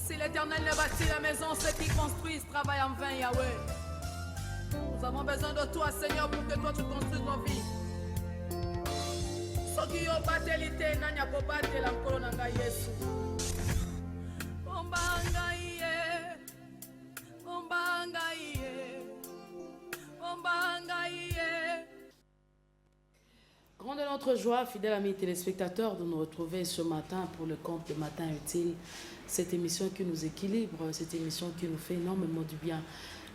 Si l'Éternel ne bâtit la maison, ceux qui construisent travaillent en vain, Yahweh. Nous avons besoin de toi, Seigneur, pour que toi tu construises nos vies. Soki yo batelite nani akobatela nkolo na ngai Yesu. Ombanga iye, ombanga iye, ombanga iye. Grande est notre joie, fidèles amis téléspectateurs, de nous retrouver ce matin pour le compte de Matin Utile. Cette émission qui nous équilibre, cette émission qui nous fait énormément du bien.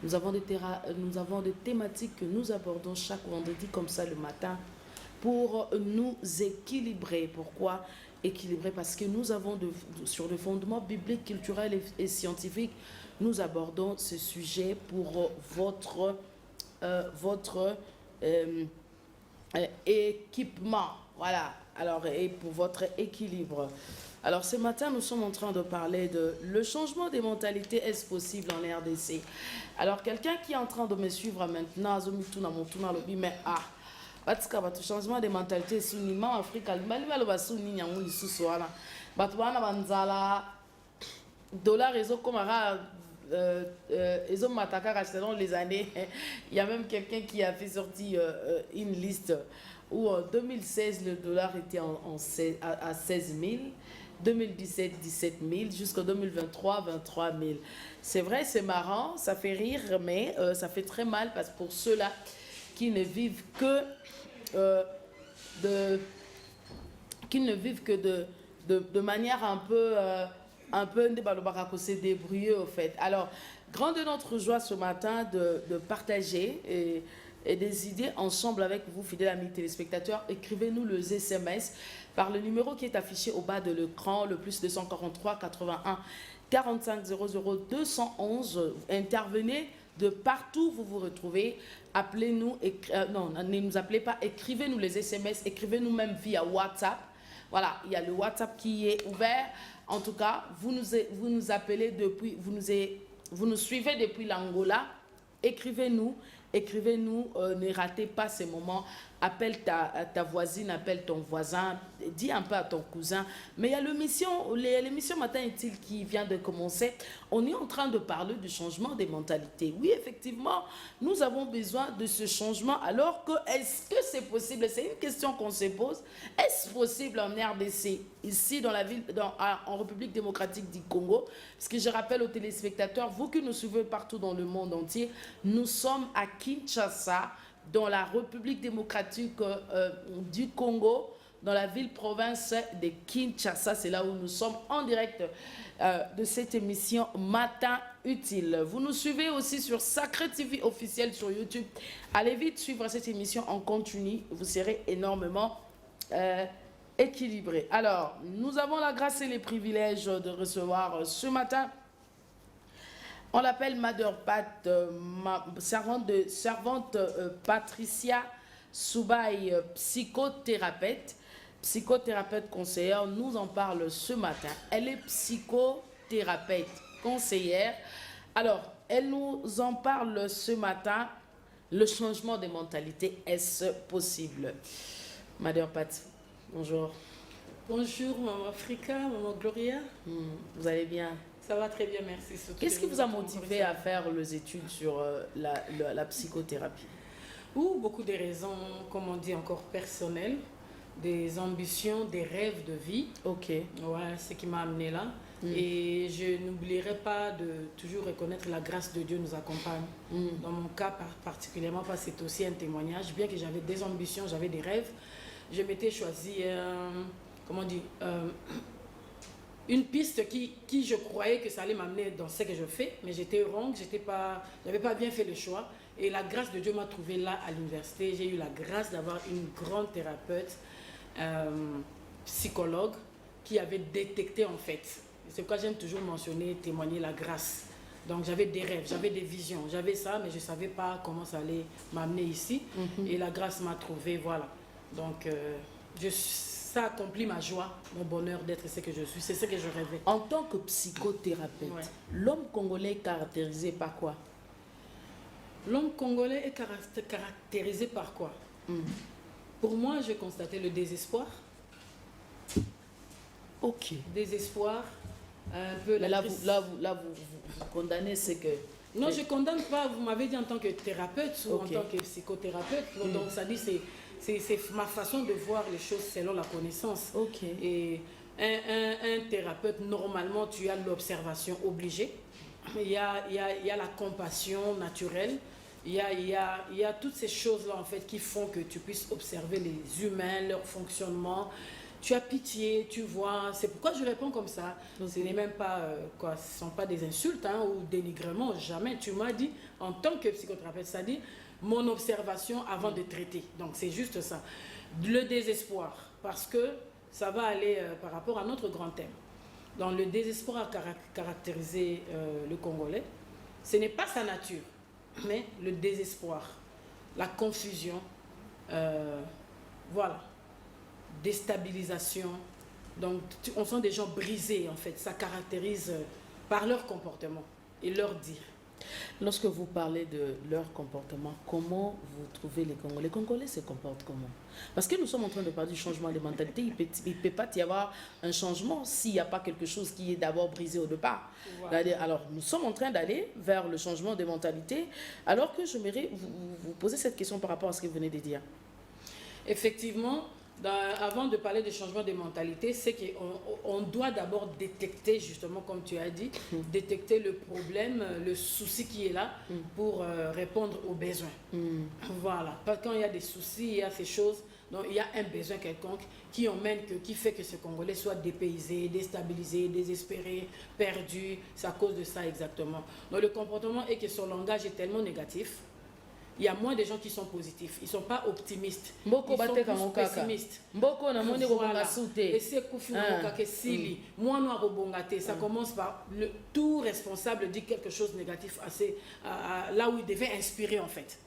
Nous avons des thématiques que nous abordons chaque vendredi comme ça le matin pour nous équilibrer. Pourquoi équilibrer? Parce que nous avons, sur le fondement biblique, culturel et scientifique, nous abordons ce sujet pour votre équipement. Voilà. Alors, et pour votre équilibre. Alors, ce matin, nous sommes en train de parler de le changement des mentalités. Est-ce possible en RDC? Alors, quelqu'un qui est en train de me suivre maintenant, mais parce que le changement des mentalités, c'est en Afrique, dollar selon les années. Il y a même quelqu'un qui a fait sortir une liste où en 2016 le dollar était à 16 000, 2017 17 000, jusqu'en 2023 23 000. C'est vrai, c'est marrant, ça fait rire, mais ça fait très mal parce que pour ceux-là qui ne vivent que de manière un peu débrouillée au fait. Alors, grande est notre joie ce matin de partager et des idées ensemble avec vous, fidèles amis téléspectateurs. Écrivez-nous le SMS par le numéro qui est affiché au bas de l'écran, le plus 243 81 45 00 211. Intervenez de partout où vous vous retrouvez. Appelez-nous, non, ne nous appelez pas, écrivez-nous les SMS, écrivez-nous même via WhatsApp. Voilà, il y a le WhatsApp qui est ouvert. En tout cas, vous nous appelez depuis, vous nous suivez depuis l'Angola. Écrivez-nous, ne ratez pas ces moments. Appelle ta voisine, appelle ton voisin, dis un peu à ton cousin. Mais il y a l'émission Matin Utile qui vient de commencer. On est en train de parler du changement des mentalités. Oui, effectivement, nous avons besoin de ce changement. Alors que, est-ce que c'est possible? C'est une question qu'on se pose. Est-ce possible en RDC, ici dans la ville, en République démocratique du Congo? Parce que je rappelle aux téléspectateurs, vous qui nous suivez partout dans le monde entier, nous sommes à Kinshasa, dans la République démocratique du Congo, dans la ville-province de Kinshasa. C'est là où nous sommes en direct de cette émission Matin Utile. Vous nous suivez aussi sur Sacré TV officiel sur YouTube. Allez vite suivre cette émission en continu. Vous serez énormément équilibrés. Alors, nous avons la grâce et les privilèges de recevoir ce matin. On l'appelle Mother Pat, servante Patricia Soubaï, psychothérapeute conseillère, nous en parle ce matin. Elle est psychothérapeute conseillère. Alors, elle nous en parle ce matin. Le changement des mentalités, est-ce possible? Mother Pat, bonjour. Bonjour, Maman Africa, Maman Gloria. Vous allez bien? Ça va très bien, merci. Qu'est-ce qui vous a motivé à faire les études sur la psychothérapie? Beaucoup de raisons, comme on dit, encore personnelles, des ambitions, des rêves de vie. Ok. Ouais, ce qui m'a amené là. Et je n'oublierai pas de toujours reconnaître la grâce de Dieu nous accompagne. Dans mon cas particulièrement, parce que c'est aussi un témoignage, bien que j'avais des ambitions, j'avais des rêves, je m'étais choisi, une piste qui je croyais que ça allait m'amener dans ce que je fais, mais j'étais wrong, j'avais pas bien fait le choix. Et la grâce de Dieu m'a trouvé là à l'université. J'ai eu la grâce d'avoir une grande thérapeute, psychologue, qui avait détecté en fait. C'est pourquoi j'aime toujours mentionner, témoigner la grâce. Donc j'avais des rêves, j'avais des visions, j'avais ça, mais je ne savais pas comment ça allait m'amener ici. Et la grâce m'a trouvé, voilà. Donc ça accomplit ma joie, mon bonheur d'être ce que je suis. C'est ce que je rêvais. En tant que psychothérapeute, l'homme congolais est caractérisé par quoi? L'homme congolais est caractérisé par quoi? Pour moi, j'ai constaté le désespoir. Ok. Désespoir, un peu Mais la vous condamnez, c'est que... Non, je ne condamne pas. Vous m'avez dit en tant que thérapeute ou en tant que psychothérapeute. Donc, ça dit c'est ma façon de voir les choses selon la connaissance. Et un thérapeute, normalement, tu as l'observation obligée. Il y a la compassion naturelle. Il y a toutes ces choses-là, en fait, qui font que tu puisses observer les humains, leur fonctionnement. Tu as pitié, tu vois. C'est pourquoi je réponds comme ça. Ce n'est même pas, ce ne sont pas des insultes ou dénigrements, jamais. Tu m'as dit, en tant que psychothérapeute, ça dit mon observation avant de traiter. Donc, c'est juste ça. Le désespoir, parce que ça va aller par rapport à notre grand thème. Dans le désespoir à caractériser le Congolais, ce n'est pas sa nature, mais le désespoir, la confusion, voilà. Déstabilisation. Donc, on sent des gens brisés, en fait. Ça caractérise par leur comportement et leur dire. Lorsque vous parlez de leur comportement, comment vous trouvez les Congolais? Les Congolais se comportent comment? Parce que nous sommes en train de parler du changement de mentalité. Il ne peut pas y avoir un changement s'il n'y a pas quelque chose qui est d'abord brisé au départ. Voilà. Alors, nous sommes en train d'aller vers le changement de mentalité, alors que j'aimerais vous poser cette question par rapport à ce que vous venez de dire. Effectivement, avant de parler de changement de mentalité, c'est qu'on doit d'abord détecter, justement, comme tu as dit, détecter le problème, le souci qui est là pour répondre aux besoins. Voilà. Parce que quand il y a des soucis, il y a ces choses, donc il y a un besoin quelconque qui fait que ce Congolais soit dépaysé, déstabilisé, désespéré, perdu. C'est à cause de ça exactement. Donc le comportement est que son langage est tellement négatif. Il y a moins de gens qui sont positifs. Ils ne sont pas optimistes. Ils sont plus pessimistes. Voilà. Et c'est ça commence par tout responsable dit quelque chose de négatif là où il devait inspirer en fait.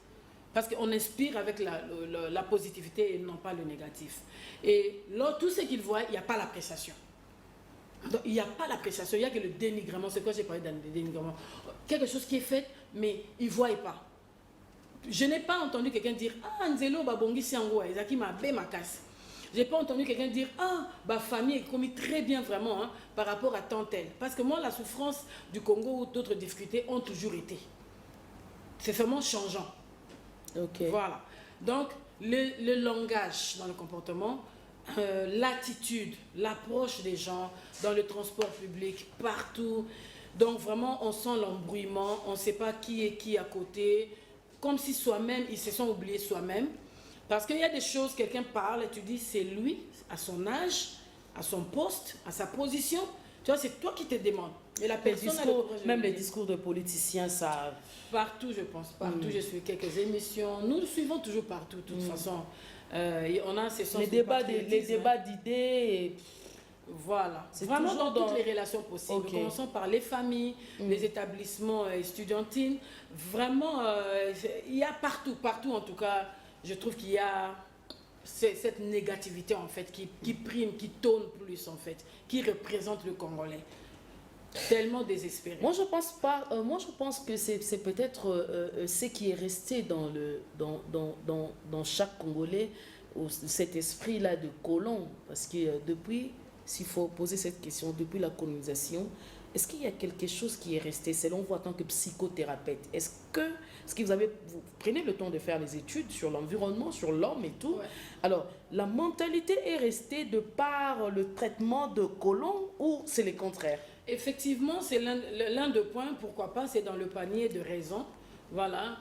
Parce qu'on inspire avec la positivité et non pas le négatif. Et là, tout ce qu'ils voient, il n'y a pas l'appréciation. Donc, il n'y a pas l'appréciation, il n'y a que le dénigrement. C'est quoi j'ai parlé d'un dénigrement? Quelque chose qui est fait, mais ils ne voient pas. Je n'ai pas entendu quelqu'un dire « Ah, Nzelo babongi siango, ezaki ma be ma casse ». Je n'ai pas entendu quelqu'un dire « Ah, ma famille est commis très bien vraiment par rapport à tant tel ». Parce que moi, la souffrance du Congo ou d'autres difficultés ont toujours été. C'est vraiment changeant. Voilà. Donc, le langage dans le comportement, l'attitude, l'approche des gens dans le transport public, partout. Donc, vraiment, on sent l'embrouillement, on ne sait pas qui est qui à côté. Comme si soi-même, ils se sont oubliés soi-même. Parce qu'il y a des choses, quelqu'un parle et tu dis, c'est lui, à son âge, à son poste, à sa position. Tu vois, c'est toi qui te demandes. Et la personne même les discours de politiciens, ça... Partout, je pense. Partout, je suis quelques émissions. Nous suivons toujours partout, de toute façon. On a ces sens les débats d'idées... Voilà, c'est vraiment dans toutes les relations possibles. Commençons par les familles, les établissements étudiantines. Vraiment, il y a partout en tout cas, je trouve qu'il y a cette négativité en fait qui prime, qui tonne plus en fait, qui représente le Congolais. Tellement désespéré. Moi je pense que c'est peut-être ce qui est resté dans chaque Congolais, cet esprit-là de colon, parce que depuis... S'il faut poser cette question, depuis la colonisation, est-ce qu'il y a quelque chose qui est resté, selon vous en tant que psychothérapeute? Est-ce que vous prenez le temps de faire les études sur l'environnement, sur l'homme et tout? Alors, la mentalité est restée de par le traitement de colon ou c'est le contraire? Effectivement, c'est l'un des points, pourquoi pas, c'est dans le panier de raisons. Voilà.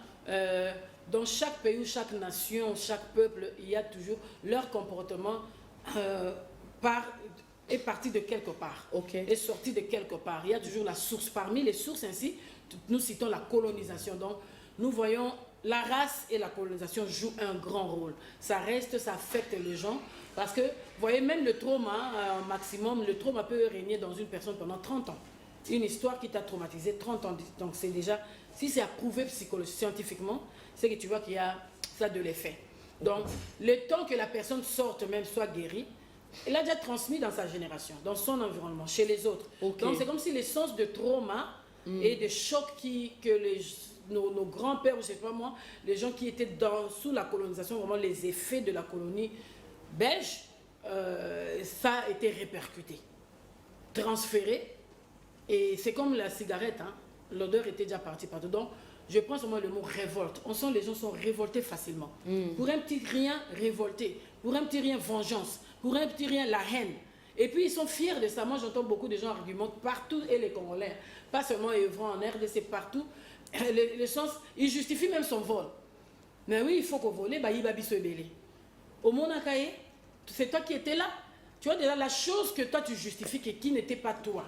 Dans chaque pays ou chaque nation, chaque peuple, il y a toujours leur comportement est parti de quelque part, est sorti de quelque part. Il y a toujours la source. Parmi les sources ainsi, nous citons la colonisation. Donc, nous voyons la race et la colonisation jouent un grand rôle. Ça reste, ça affecte les gens. Parce que, vous voyez, même le trauma, maximum, le trauma peut régner dans une personne pendant 30 ans. Une histoire qui t'a traumatisé 30 ans. Donc, c'est déjà, si c'est approuvé scientifiquement, c'est que tu vois qu'il y a ça de l'effet. Donc, le temps que la personne sorte, même soit guérie, il a déjà transmis dans sa génération, dans son environnement, chez les autres. Donc c'est comme si l'essence de trauma et de choc que nos grands-pères, je ne sais pas moi, les gens qui étaient sous la colonisation, vraiment les effets de la colonie belge, ça a été répercuté, transféré Et c'est comme la cigarette, hein. L'odeur était déjà partie partout. Donc, je prends seulement le mot révolte. On sent les gens sont révoltés facilement. Pour un petit rien, révolté. Pour un petit rien, vengeance. Pour un petit rien, la haine. Et puis, ils sont fiers de ça. Moi, j'entends beaucoup de gens argumentent partout, et les Congolais, pas seulement œuvrant en RDC, partout, le sens, ils justifient même son vol. Mais oui, il faut qu'on vole, bah, il va se belé. Au Monakaye, c'est toi qui étais là. Tu vois déjà la chose que toi tu justifies, qui n'était pas toi,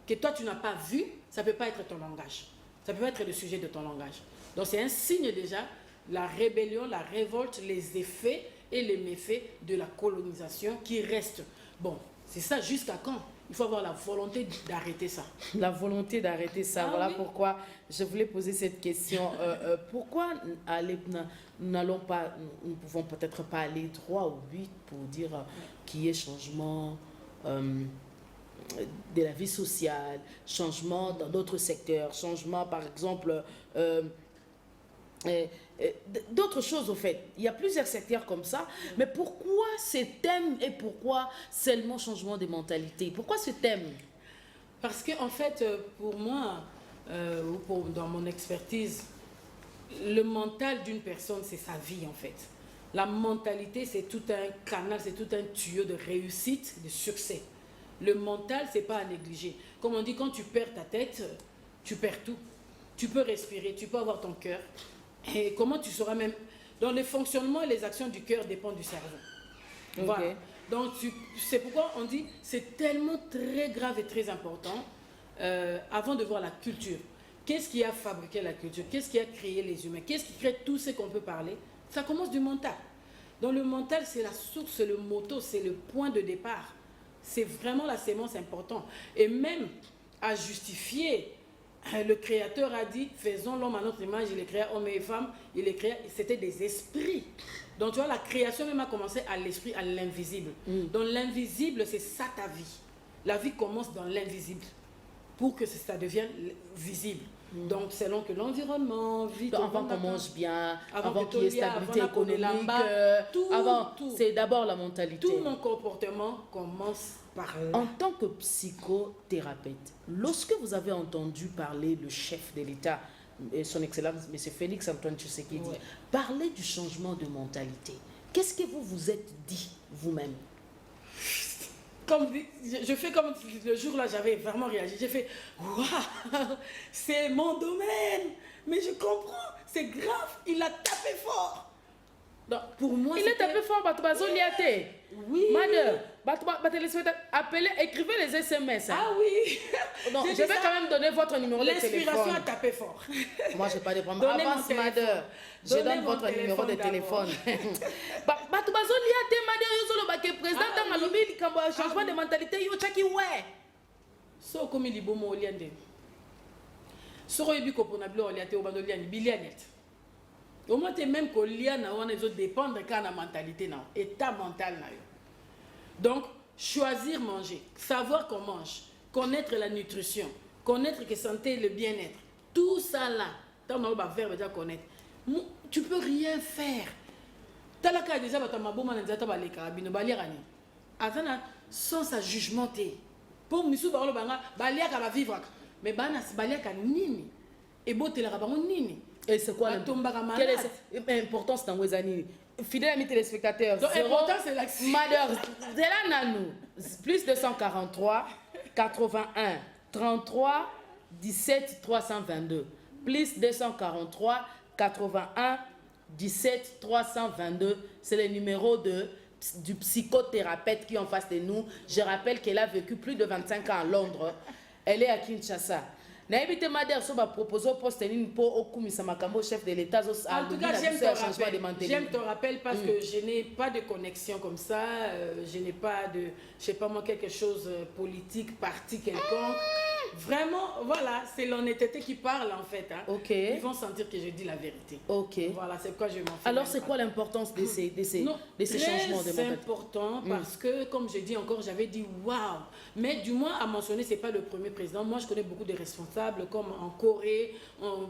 que toi tu n'as pas vu, ça ne peut pas être ton langage. Ça peut pas être le sujet de ton langage. Donc c'est un signe déjà, la rébellion, la révolte, les effets et les méfaits de la colonisation qui restent. Bon, c'est ça jusqu'à quand? Il faut avoir la volonté d'arrêter ça. La volonté d'arrêter ça. Voilà oui. Pourquoi je voulais poser cette question. Pourquoi nous ne pouvons peut-être pas aller droit au but pour dire qu'il y ait changement de la vie sociale, changement dans d'autres secteurs, changement par exemple d'autres choses au fait. Il y a plusieurs secteurs comme ça, mais pourquoi ces thèmes et pourquoi seulement changement de mentalité? Pourquoi ce thème? Parce que en fait, pour moi, dans mon expertise, le mental d'une personne, c'est sa vie en fait. La mentalité, c'est tout un canal, c'est tout un tuyau de réussite, de succès. Le mental, c'est pas à négliger. Comme on dit, quand tu perds ta tête, tu perds tout. Tu peux respirer, tu peux avoir ton cœur. Et comment tu sauras même... Donc, le fonctionnement et les actions du cœur dépendent du cerveau. Okay. Voilà. Donc, c'est pourquoi on dit c'est tellement très grave et très important avant de voir la culture. Qu'est-ce qui a fabriqué la culture? Qu'est-ce qui a créé les humains? Qu'est-ce qui crée tout ce qu'on peut parler? Ça commence du mental. Donc, le mental, c'est la source, c'est le moto, c'est le point de départ. C'est vraiment la sémence importante. Et même à justifier... Le Créateur a dit, faisons l'homme à notre image, il les créa hommes et femmes, il les créa, c'était des esprits. Donc tu vois, la création même a commencé à l'esprit, à l'invisible. Donc l'invisible, c'est ça ta vie. La vie commence dans l'invisible pour que ça devienne visible. Donc selon que l'environnement, avant qu'on mange bien, avant qu'il y ait stabilité économique, avant, c'est d'abord la mentalité. Tout mon comportement commence par là. En tant que psychothérapeute, lorsque vous avez entendu parler le chef de l'État, son Excellence, M. Félix Antoine Tshisekedi, parler du changement de mentalité, qu'est-ce que vous vous êtes dit vous-même? Je fais comme le jour-là, j'avais vraiment réagi. J'ai fait, waouh, c'est mon domaine. Mais je comprends, c'est grave, il a tapé fort. Donc, pour moi, il a tapé fort, oui. Madame, appelez, écrivez les SMS. Hein. Ah oui. Donc, je vais quand même donner votre numéro de téléphone. L'inspiration a tapé fort. Moi, je n'ai pas de problème. Avance, madame. Je donne votre numéro de téléphone. Changement de mentalité, yo chaki ouais. So comme il bomo oliande. So yebi ko pona blo oliate o bandoliani bilianet. Au moins même ko liana on les autres dépendre quand la mentalité na état mental na yo. Donc choisir manger, savoir qu'on mange, connaître la nutrition, connaître que santé le bien-être. Tout ça là, tant on va faire déjà connaître. Tu peux rien faire. Talaka déjà ba tamaboma na nzata ba le karabino ba lirani. Azana sans sa jugementé. Pour misu ba lo banga ba liaka ba vivre. Mais bana ba liaka nini. Et botelaka ba nini. Et c'est quoi l'importance dans vos années? Fidèles amis téléspectateurs, l'important c'est l'action. Malheur, c'est là nanou. Plus 243 81 33 17 322. Plus 243 81 17 322. C'est le numéro du psychothérapeute qui est en face de nous. Je rappelle qu'elle a vécu plus de 25 ans à Londres. Elle est à Kinshasa. Naïbité Madère Soba propose au poste pour Okumisa Makambo, chef de l'État. En tout cas, j'aime te rappeler parce que je n'ai pas de connexion comme ça. Je n'ai pas de, je sais pas moi, quelque chose politique, parti quelconque. Vraiment, voilà, c'est l'honnêteté qui parle en fait. Hein. Okay. Ils vont sentir que je dis la vérité. Okay. Voilà, c'est quoi je m'en fais. Alors, c'est quoi l'importance de ces changements de mentalité? C'est important parce que, comme je dis encore, j'avais dit waouh. Mais du moins, à mentionner, c'est pas le premier président. Moi, je connais beaucoup de responsables comme en Corée,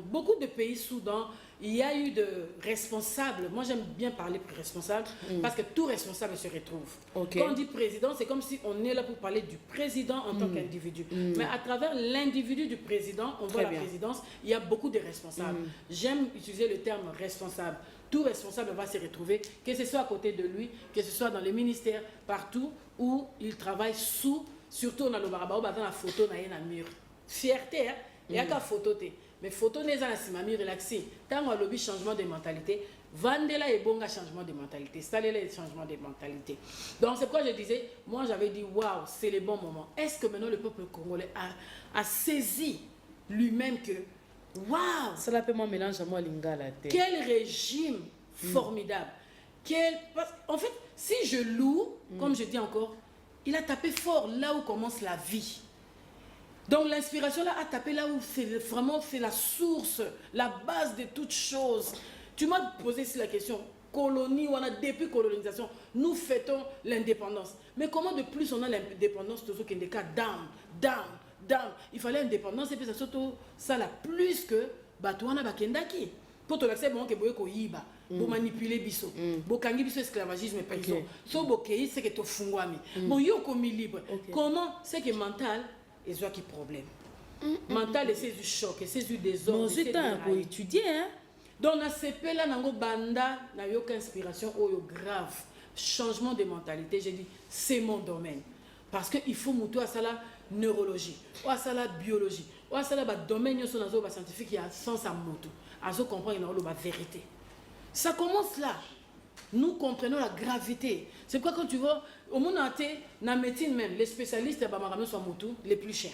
beaucoup de pays, Soudan. il y a eu de responsables. Moi, j'aime bien parler responsable parce que tout responsable se retrouve. Quand on dit président, c'est comme si on est là pour parler du président en tant qu'individu. Mais à travers l'individu du président, on voit la présidence, il y a beaucoup de responsables. J'aime utiliser le terme responsable. Tout responsable va se retrouver, que ce soit à côté de lui, que ce soit dans les ministères, partout où il travaille surtout on a le barabao, dans la photo, dans la mur. Fierté, hein? Il n'y a qu'à photo. Mais photo n'est pas un relaxé. Tant qu'on a le changement de mentalité, Vandela est bon à changement de mentalité. Ça, c'est le changement de mentalité. Donc, c'est pourquoi je disais, moi, j'avais dit, waouh, c'est le bon moment. Est-ce que maintenant le peuple congolais a saisi lui-même que, waouh, ça l'appelle moi mélange à moi lingala. Quel régime formidable. En fait, si je loue, comme je dis encore, il a tapé fort là où commence la vie. Donc l'inspiration là a tapé là où c'est vraiment la source, la base de toutes choses. Tu m'as posé ici la question, colonie, on a depuis colonisation, nous fêtons l'indépendance. Mais comment de plus on a l'indépendance, tout ce qui est des cas down. Il fallait l'indépendance et puis ça surtout ça là plus que Batouana Bakendaki. Pour te l'accès, bon, que Boyko Yiba, pour manipuler Bisso, Bokangi Bisso esclavagisme et prison. So Bokei, c'est que tu fungwami. Bon, yo comme libre. Comment c'est que mental et soit qui problème. Mental et c'est du choc, et c'est du désordre. Nous étions étudier, hein. Donc, dans ce pays-là, nango banda, n'a eu aucune inspiration grave. Changement de mentalité, j'ai dit, c'est mon domaine. Parce qu'il faut mouton à ça la neurologie, ou à ça la biologie, ou à ça la domaine scientifique qui a sens à mouton. À ce comprendre la vérité. Ça commence là. Nous comprenons la gravité. C'est pourquoi quand tu vois, au monde entier, dans la médecine même, les spécialistes sont les plus chers.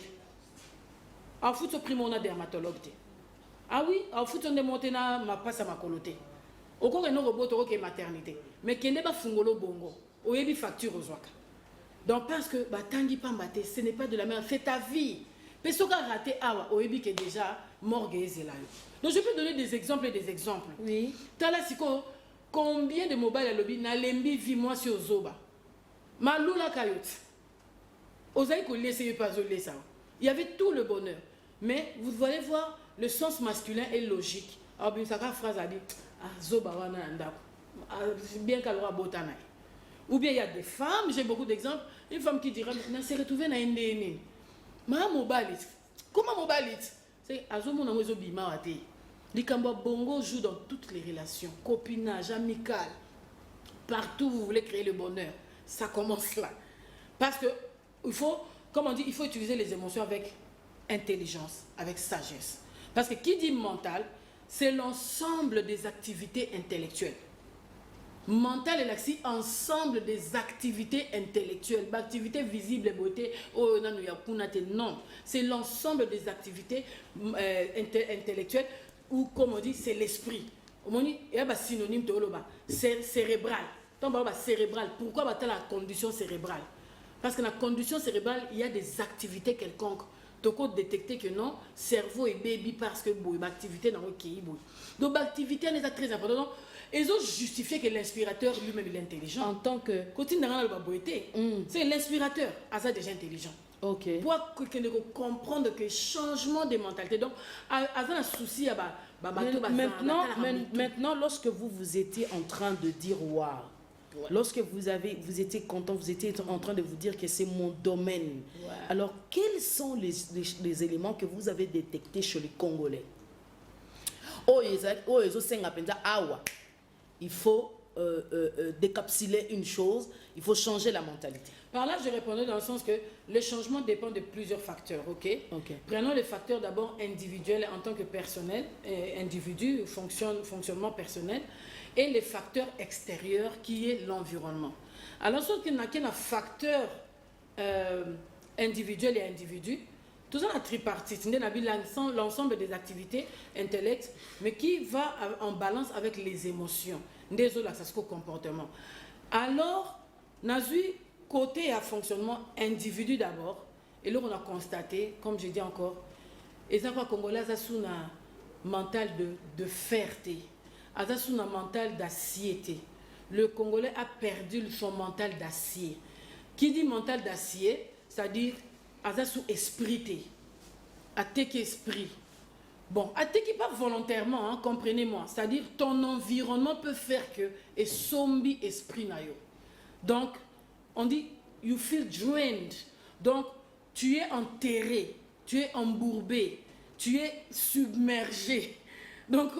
En foot, on prime on dermatologue. Ah oui, en foot, on démonte ma passe à ma coloté. Au cours de nos robots, qui est maternité. Mais qui n'est pas fungolo bongo. Au yebi facture aux ouaka. Donc parce que tangi pambate, ce n'est pas de la merde, c'est ta vie. Mais ce qui a raté, au yebi qui est déjà morgue et zélayo. Donc je peux donner des exemples et des exemples. Oui. Tala siko, combien de mobile à lobby na lembi vi moi sur Zoba. Malula kayot. Osaï ko laisser pas ça. Il y avait tout le bonheur. Mais vous allez voir, le sens masculin est logique. Alors bien ça phrase a dit Zoba wana ndako. Bien qu'elle aura botana. Ou bien il y a des femmes, j'ai beaucoup d'exemples, une femme qui dira na s'est retrouvée na ndene. Ma mobile. Comment mobile? C'est azomona mwezo bima wate. Likamba bongo joue dans toutes les relations, copinage, amical. Partout vous voulez créer le bonheur. Ça commence là. Parce que il faut, comme on dit, il faut utiliser les émotions avec intelligence, avec sagesse. Parce que qui dit mental, c'est l'ensemble des activités intellectuelles. Mental et l'axi, ensemble des activités intellectuelles. Activités visibles et beauté, non. C'est l'ensemble des activités intellectuelles ou, comme on dit, c'est l'esprit. Il y a un synonyme de cérébral. Cérébral. Pourquoi la condition cérébrale? Parce que dans la condition cérébrale, il y a des activités quelconques. Tu peux détecter que non, cerveau est baby parce que l'activité dans le pays. Donc l'activité est très importante. Ils ont justifié que l'inspirateur lui-même il est intelligent. En tant que... C'est l'inspirateur, ça déjà intelligent. Ok. Pour comprendre que changement de mentalité. Donc, avant un souci, maintenant, lorsque vous étiez en train de dire waouh, lorsque vous étiez content, vous étiez en train de vous dire que c'est mon domaine. Ouais. Alors, quels sont les éléments que vous avez détectés chez les Congolais? Il faut décapsuler une chose, il faut changer la mentalité. Par là, je répondais dans le sens que le changement dépend de plusieurs facteurs, ok? Prenons les facteurs d'abord individuels en tant que personnel, individu, fonctionnement personnel, et les facteurs extérieurs qui est l'environnement. Alors, sauf qu'il y a un facteur individuel et individu, tout ça est tripartite, l'ensemble des activités intellectuelles, mais qui va en balance avec les émotions, des autres comportement. Alors, on a vu côté à fonctionnement individu d'abord, et là on a constaté, comme je dis encore, les Congolais ont un mental de ferté, ont un mental d'aciété. Le Congolais a perdu son mental d'acier. Qui dit mental d'acier, c'est-à-dire sous esprit, à tes esprit. Bon, ateki pas volontairement, hein, comprenez-moi. C'est-à-dire, ton environnement peut faire que et sombi esprit na yo. Donc, on dit, you feel drained. Donc, tu es enterré, tu es embourbé, tu es submergé. Donc,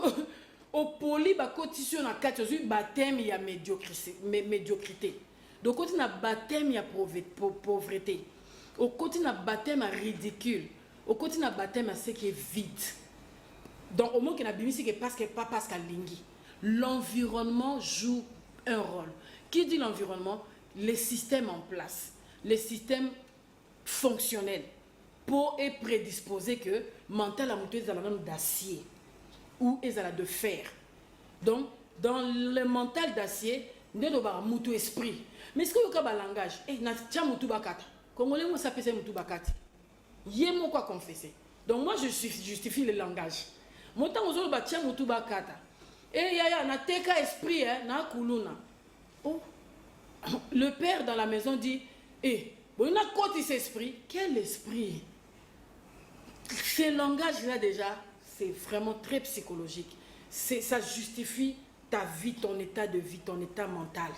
au poli, bah, quotidien na kati, baptême, il y a médiocrité. Donc, quand il y a baptême, il y a pauvreté. Au côté, il y a baptême, il y a ridicule. Au côté, il y a baptême, ce qui est vide. Donc, au moins, il y a pas Pascal Lingui. L'environnement joue un rôle. Qui dit l'environnement? Les systèmes en place, les systèmes fonctionnels, pour être prédisposé que mental à monter dans la même d'acier ou de fer. Donc, dans le mental d'acier, nous avons un esprit. Mais est-ce que vous avez un langage? Eh, na tia mutu bakata. Congolais, moi, ça peut être mutu bakati. Yémo quoi confesser. Donc, moi, je justifie le langage. Moi, tant que vous tia mutu bakata. Eh, yaya, na teka esprit, na kuluna. Oh. Le père dans la maison dit, eh, bon, il a quoi cet esprit? Quel esprit? Ce langage-là déjà, c'est vraiment très psychologique. Ça justifie ta vie, ton état de vie, ton état mental.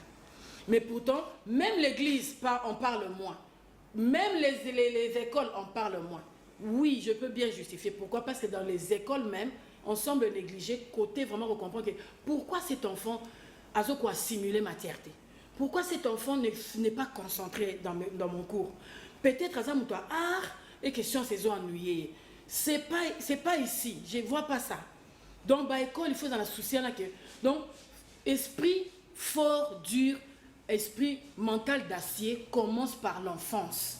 Mais pourtant, même l'église en parle moins. Même les écoles en parlent moins. Oui, je peux bien justifier. Pourquoi? Parce que dans les écoles même, on semble négliger, côté vraiment comprendre que pourquoi cet enfant a quoi simuler matièreté. Pourquoi cet enfant n'est pas concentré dans mon cours? Peut-être à ça, art et question saison ennuyée. C'est pas ici, je ne vois pas ça. Donc, bah, école, il faut dans la souci. Donc, esprit fort, dur, esprit mental d'acier commence par l'enfance.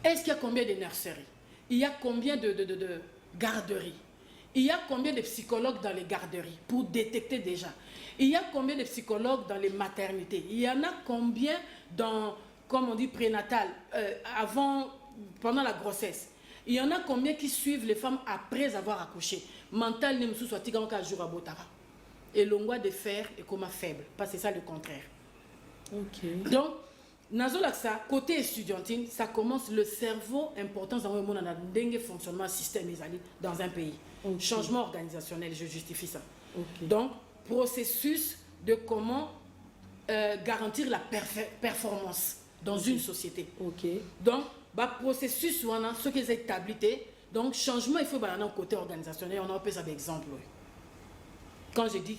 Est-ce qu'il y a combien de nurseries? Il y a combien de garderies? Il y a combien de psychologues dans les garderies pour détecter déjà? Il y a combien de psychologues dans les maternités? Il y en a combien dans, comme on dit, prénatal, pendant la grossesse? Il y en a combien qui suivent les femmes après avoir accouché? Mental, ne me soit jour à Botara. Et l'ongwa de fer est comme faible. Parce que c'est ça le contraire. Ok. Donc, Nazolaksa, côté étudiantine, ça commence le cerveau, importance dans le monde, dans le fonctionnement système dans un pays. Okay. Changement organisationnel, je justifie ça. Okay. Donc, processus de comment garantir la performance dans une société. Okay. Donc, processus, ce qui est établi, donc changement, il faut aller côté organisationnel, on a appelé ça d'exemple. Quand j'ai dit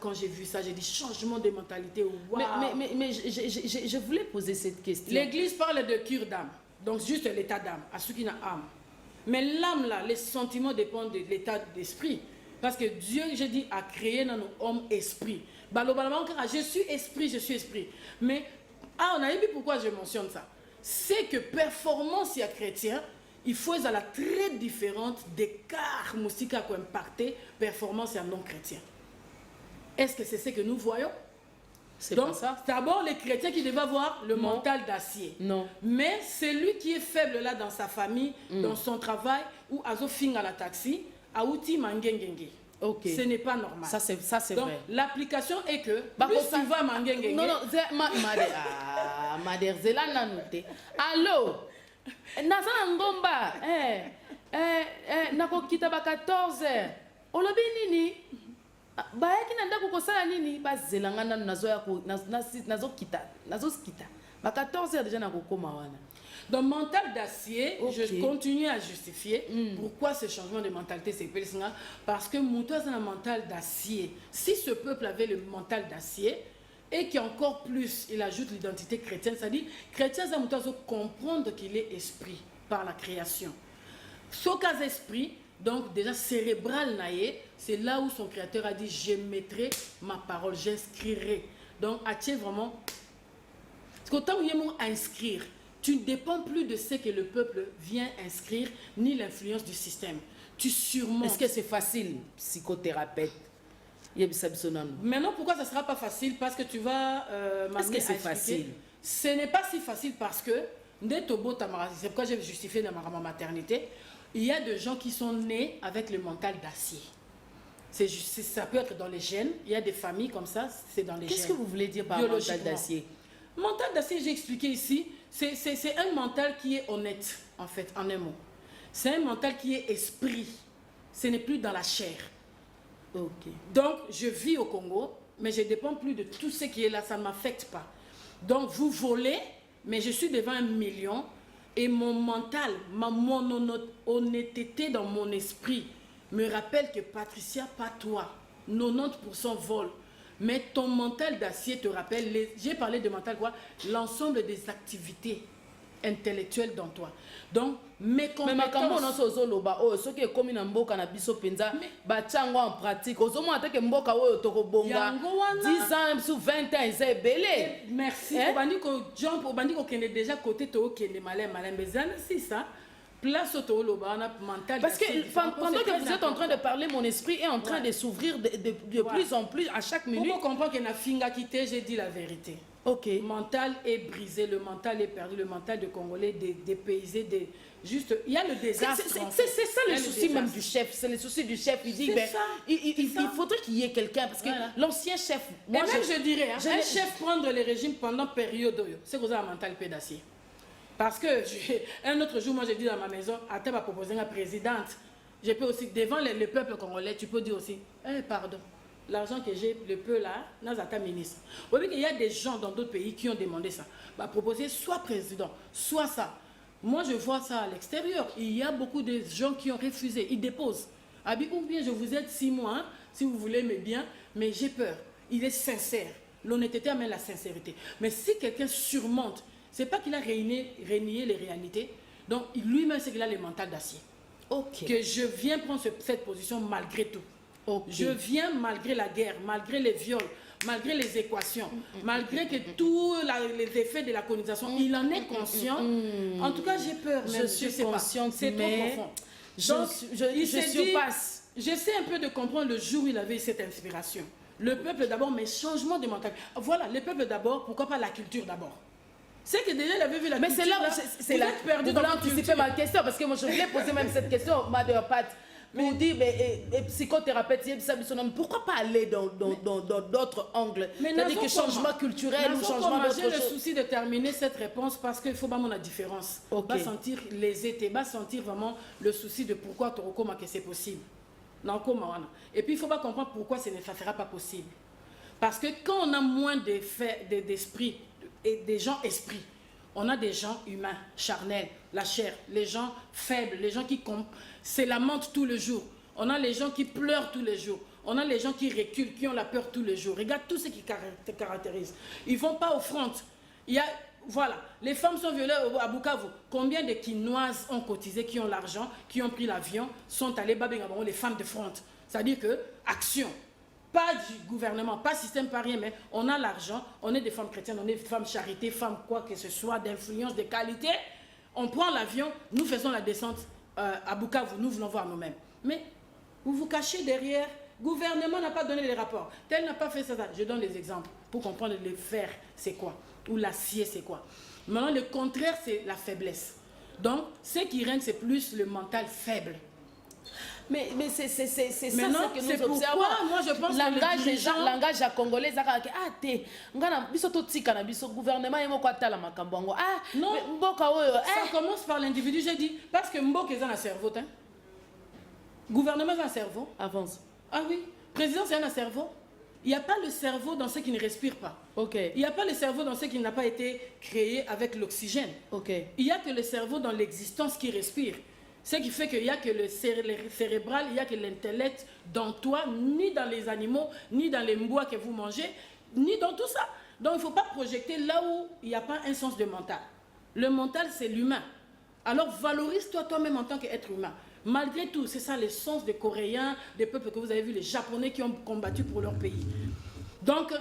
quand j'ai vu ça, j'ai dit changement de mentalité. Wow. Mais je voulais poser cette question. L'église parle de cure d'âme, donc juste l'état d'âme, à ceux qui n'ont âme. Mais l'âme là, les sentiments dépendent de l'état d'esprit. Parce que Dieu, je dis, a créé dans nos hommes esprit. Je suis esprit, je suis esprit. Mais, on a vu pourquoi je mentionne ça. C'est que performance, il y a chrétien, il faut être très différente d'écart musical qui impacté performance et non chrétien. Est-ce que c'est ce que nous voyons? C'est donc pas ça. D'abord les chrétiens qui devaient avoir le mental d'acier. Non. Mais celui qui est faible là dans sa famille, dans son travail, ou à Zofing à la taxi, à outil mangengenge. Okay. Ce n'est pas normal. Ça c'est donc, vrai. L'application est que plus tu vas mangengenge. Non, Madère Zelana noté. Allô? Nazana ngomba. Nako kita ba 14h. Olobi nini? Bayaki nanda kokosala nini? Ba zelanga na nazo ya ko nazo kita. Ba 14h déjà nako koma wana. Donc, mental d'acier, okay. Je continue à justifier pourquoi ce changement de mentalité c'est personnel. Parce que Moutou a un mental d'acier. Si ce peuple avait le mental d'acier, et qu'encore plus, il ajoute l'identité chrétienne, c'est-à-dire, chrétien, ça doit comprendre qu'il est esprit par la création. Ce cas esprit, donc déjà cérébral naïe, c'est là où son créateur a dit, je mettrai ma parole, j'inscrirai. Donc, as-tu vraiment... Parce qu'autant où il y a inscrire, tu ne dépends plus de ce que le peuple vient inscrire, ni l'influence du système. Tu surmontes. Est-ce que c'est facile, psychothérapeute? Maintenant, pourquoi ça ne sera pas facile? Parce que tu vas m'amener à expliquer. Facile? Ce n'est pas si facile parce que, c'est pourquoi j'ai justifié dans ma maternité, il y a des gens qui sont nés avec le mental d'acier. Ça peut être dans les gènes, il y a des familles comme ça, c'est dans les gènes. Qu'est-ce que vous voulez dire par mental d'acier? Mental d'acier, j'ai expliqué ici, c'est un mental qui est honnête, en fait, en un mot. C'est un mental qui est esprit. Ce n'est plus dans la chair. Ok. Donc, je vis au Congo, mais je ne dépends plus de tout ce qui est là, ça ne m'affecte pas. Donc, vous volez, mais je suis devant 1 million et mon mental, mon honnêteté dans mon esprit me rappelle que Patricia, pas toi, 90% vol. Mais ton mental d'acier te rappelle, j'ai parlé de mental quoi, l'ensemble des activités intellectuelles dans toi. Donc, mes compétences... Mais makambo non sozo loba o soki ekomi na mboka na biso penza bachango en pratique ozomo atake mboka oyo tokobonga 10 ans sous 20 ans c'est ebele. Merci. Obandi ko jump obandi ko kende déjà côté to kende malin mais c'est ça. Place au loba na mental. Parce que pendant que vous êtes en train de parler, mon esprit est en train de s'ouvrir de plus en plus à chaque minute. Pour comprendre que na finga quitté, j'ai dit la vérité. Ok. Le mental est brisé, le mental est perdu, le mental de Congolais dépaysé, juste, il y a le désastre. C'est ça le souci même du chef, c'est le souci du chef. Il dit, ben, il faudrait qu'il y ait quelqu'un, parce que l'ancien chef... Moi, et même je dirais, hein, un chef prendre le régime pendant période, c'est que vous avez un mental pédacier. Parce que un autre jour, moi j'ai dit dans ma maison, à table à proposer une présidente, je peux aussi, devant le peuple congolais, tu peux dire aussi, pardon. L'argent que j'ai, le peu là, Nazata ministre. Vous voyez qu'il y a des gens dans d'autres pays qui ont demandé ça. Bah, proposer soit président, soit ça. Moi, je vois ça à l'extérieur. Il y a beaucoup de gens qui ont refusé. Ils déposent. Ou bien je vous aide 6 mois, hein, si vous voulez mes biens, mais j'ai peur. Il est sincère. L'honnêteté amène la sincérité. Mais si quelqu'un surmonte, c'est pas qu'il a renié les réalités. Donc, lui-même, c'est qu'il a le mental d'acier. Ok. Que je viens prendre cette position malgré tout. Okay. Je viens malgré la guerre, malgré les viols, malgré les équations, malgré que tous les effets de la colonisation, il en est conscient. En tout cas, j'ai peur. Je suis consciente, c'est trop profond. Donc, je surpasse. J'essaie un peu de comprendre le jour où il avait cette inspiration. Le peuple d'abord, mais changement de mentalité. Voilà, le peuple d'abord, pourquoi pas la culture d'abord? C'est que déjà, il avait vu la culture. Mais c'est là, perdu dans l'anticiper ma question, parce que moi, je voulais poser même cette question, Madame Pat. Pour dire, psychothérapeute, pourquoi pas aller dans d'autres angles? C'est-à-dire que changement culturel ou changement d'autre chose. J'ai le souci de terminer cette réponse parce qu'il faut pas la différence. Okay. Va sentir les étés, va sentir vraiment le souci de pourquoi tu recommandes que c'est possible. Et puis il faut pas comprendre pourquoi ça ne sera pas possible. Parce que quand on a moins d'esprit et des gens esprits, on a des gens humains, charnels, la chair, les gens faibles, les gens qui se lamentent tous les jours. On a les gens qui pleurent tous les jours. On a les gens qui reculent, qui ont la peur tous les jours. Regarde tout ce qui te caractérise. Ils ne vont pas aux frontes. Voilà, les femmes sont violées à Bukavu. Combien de Quinoises ont cotisé, qui ont l'argent, qui ont pris l'avion, sont allées babengabon, les femmes de fronte. C'est-à-dire que, action. Pas du gouvernement, pas système, pas rien, mais on a l'argent, on est des femmes chrétiennes, on est des femmes charité, femmes quoi que ce soit, d'influence, de qualité. On prend l'avion, nous faisons la descente à Bukavu, nous venons voir nous-mêmes. Mais vous vous cachez derrière, le gouvernement n'a pas donné les rapports, tel n'a pas fait ça. Je donne les exemples pour comprendre le fer, c'est quoi, ou l'acier, c'est quoi. Maintenant, le contraire, c'est la faiblesse. Donc, ce qui règne, c'est plus le mental faible. Mais c'est ça que nous observons. Moi, je pense que langage à congolais, ça commence par l'individu, j'ai dit, parce que Mbok est dans le cerveau. Gouvernement est dans le cerveau. Avance. Ah oui, président c'est dans le cerveau. Il n'y a pas le cerveau dans ceux qui ne respirent pas. Okay. Il n'y a pas le cerveau dans ceux qui n'a pas été créé avec l'oxygène. Okay. Il n'y a que le cerveau dans l'existence qui respire. Ce qui fait qu'il n'y a que le cérébral, il n'y a que l'intellect dans toi, ni dans les animaux, ni dans les bois que vous mangez, ni dans tout ça. Donc il ne faut pas projeter là où il n'y a pas un sens de mental. Le mental, c'est l'humain. Alors valorise-toi toi-même en tant qu'être humain. Malgré tout, c'est ça l'essence des Coréens, des peuples que vous avez vus, les Japonais qui ont combattu pour leur pays. Donc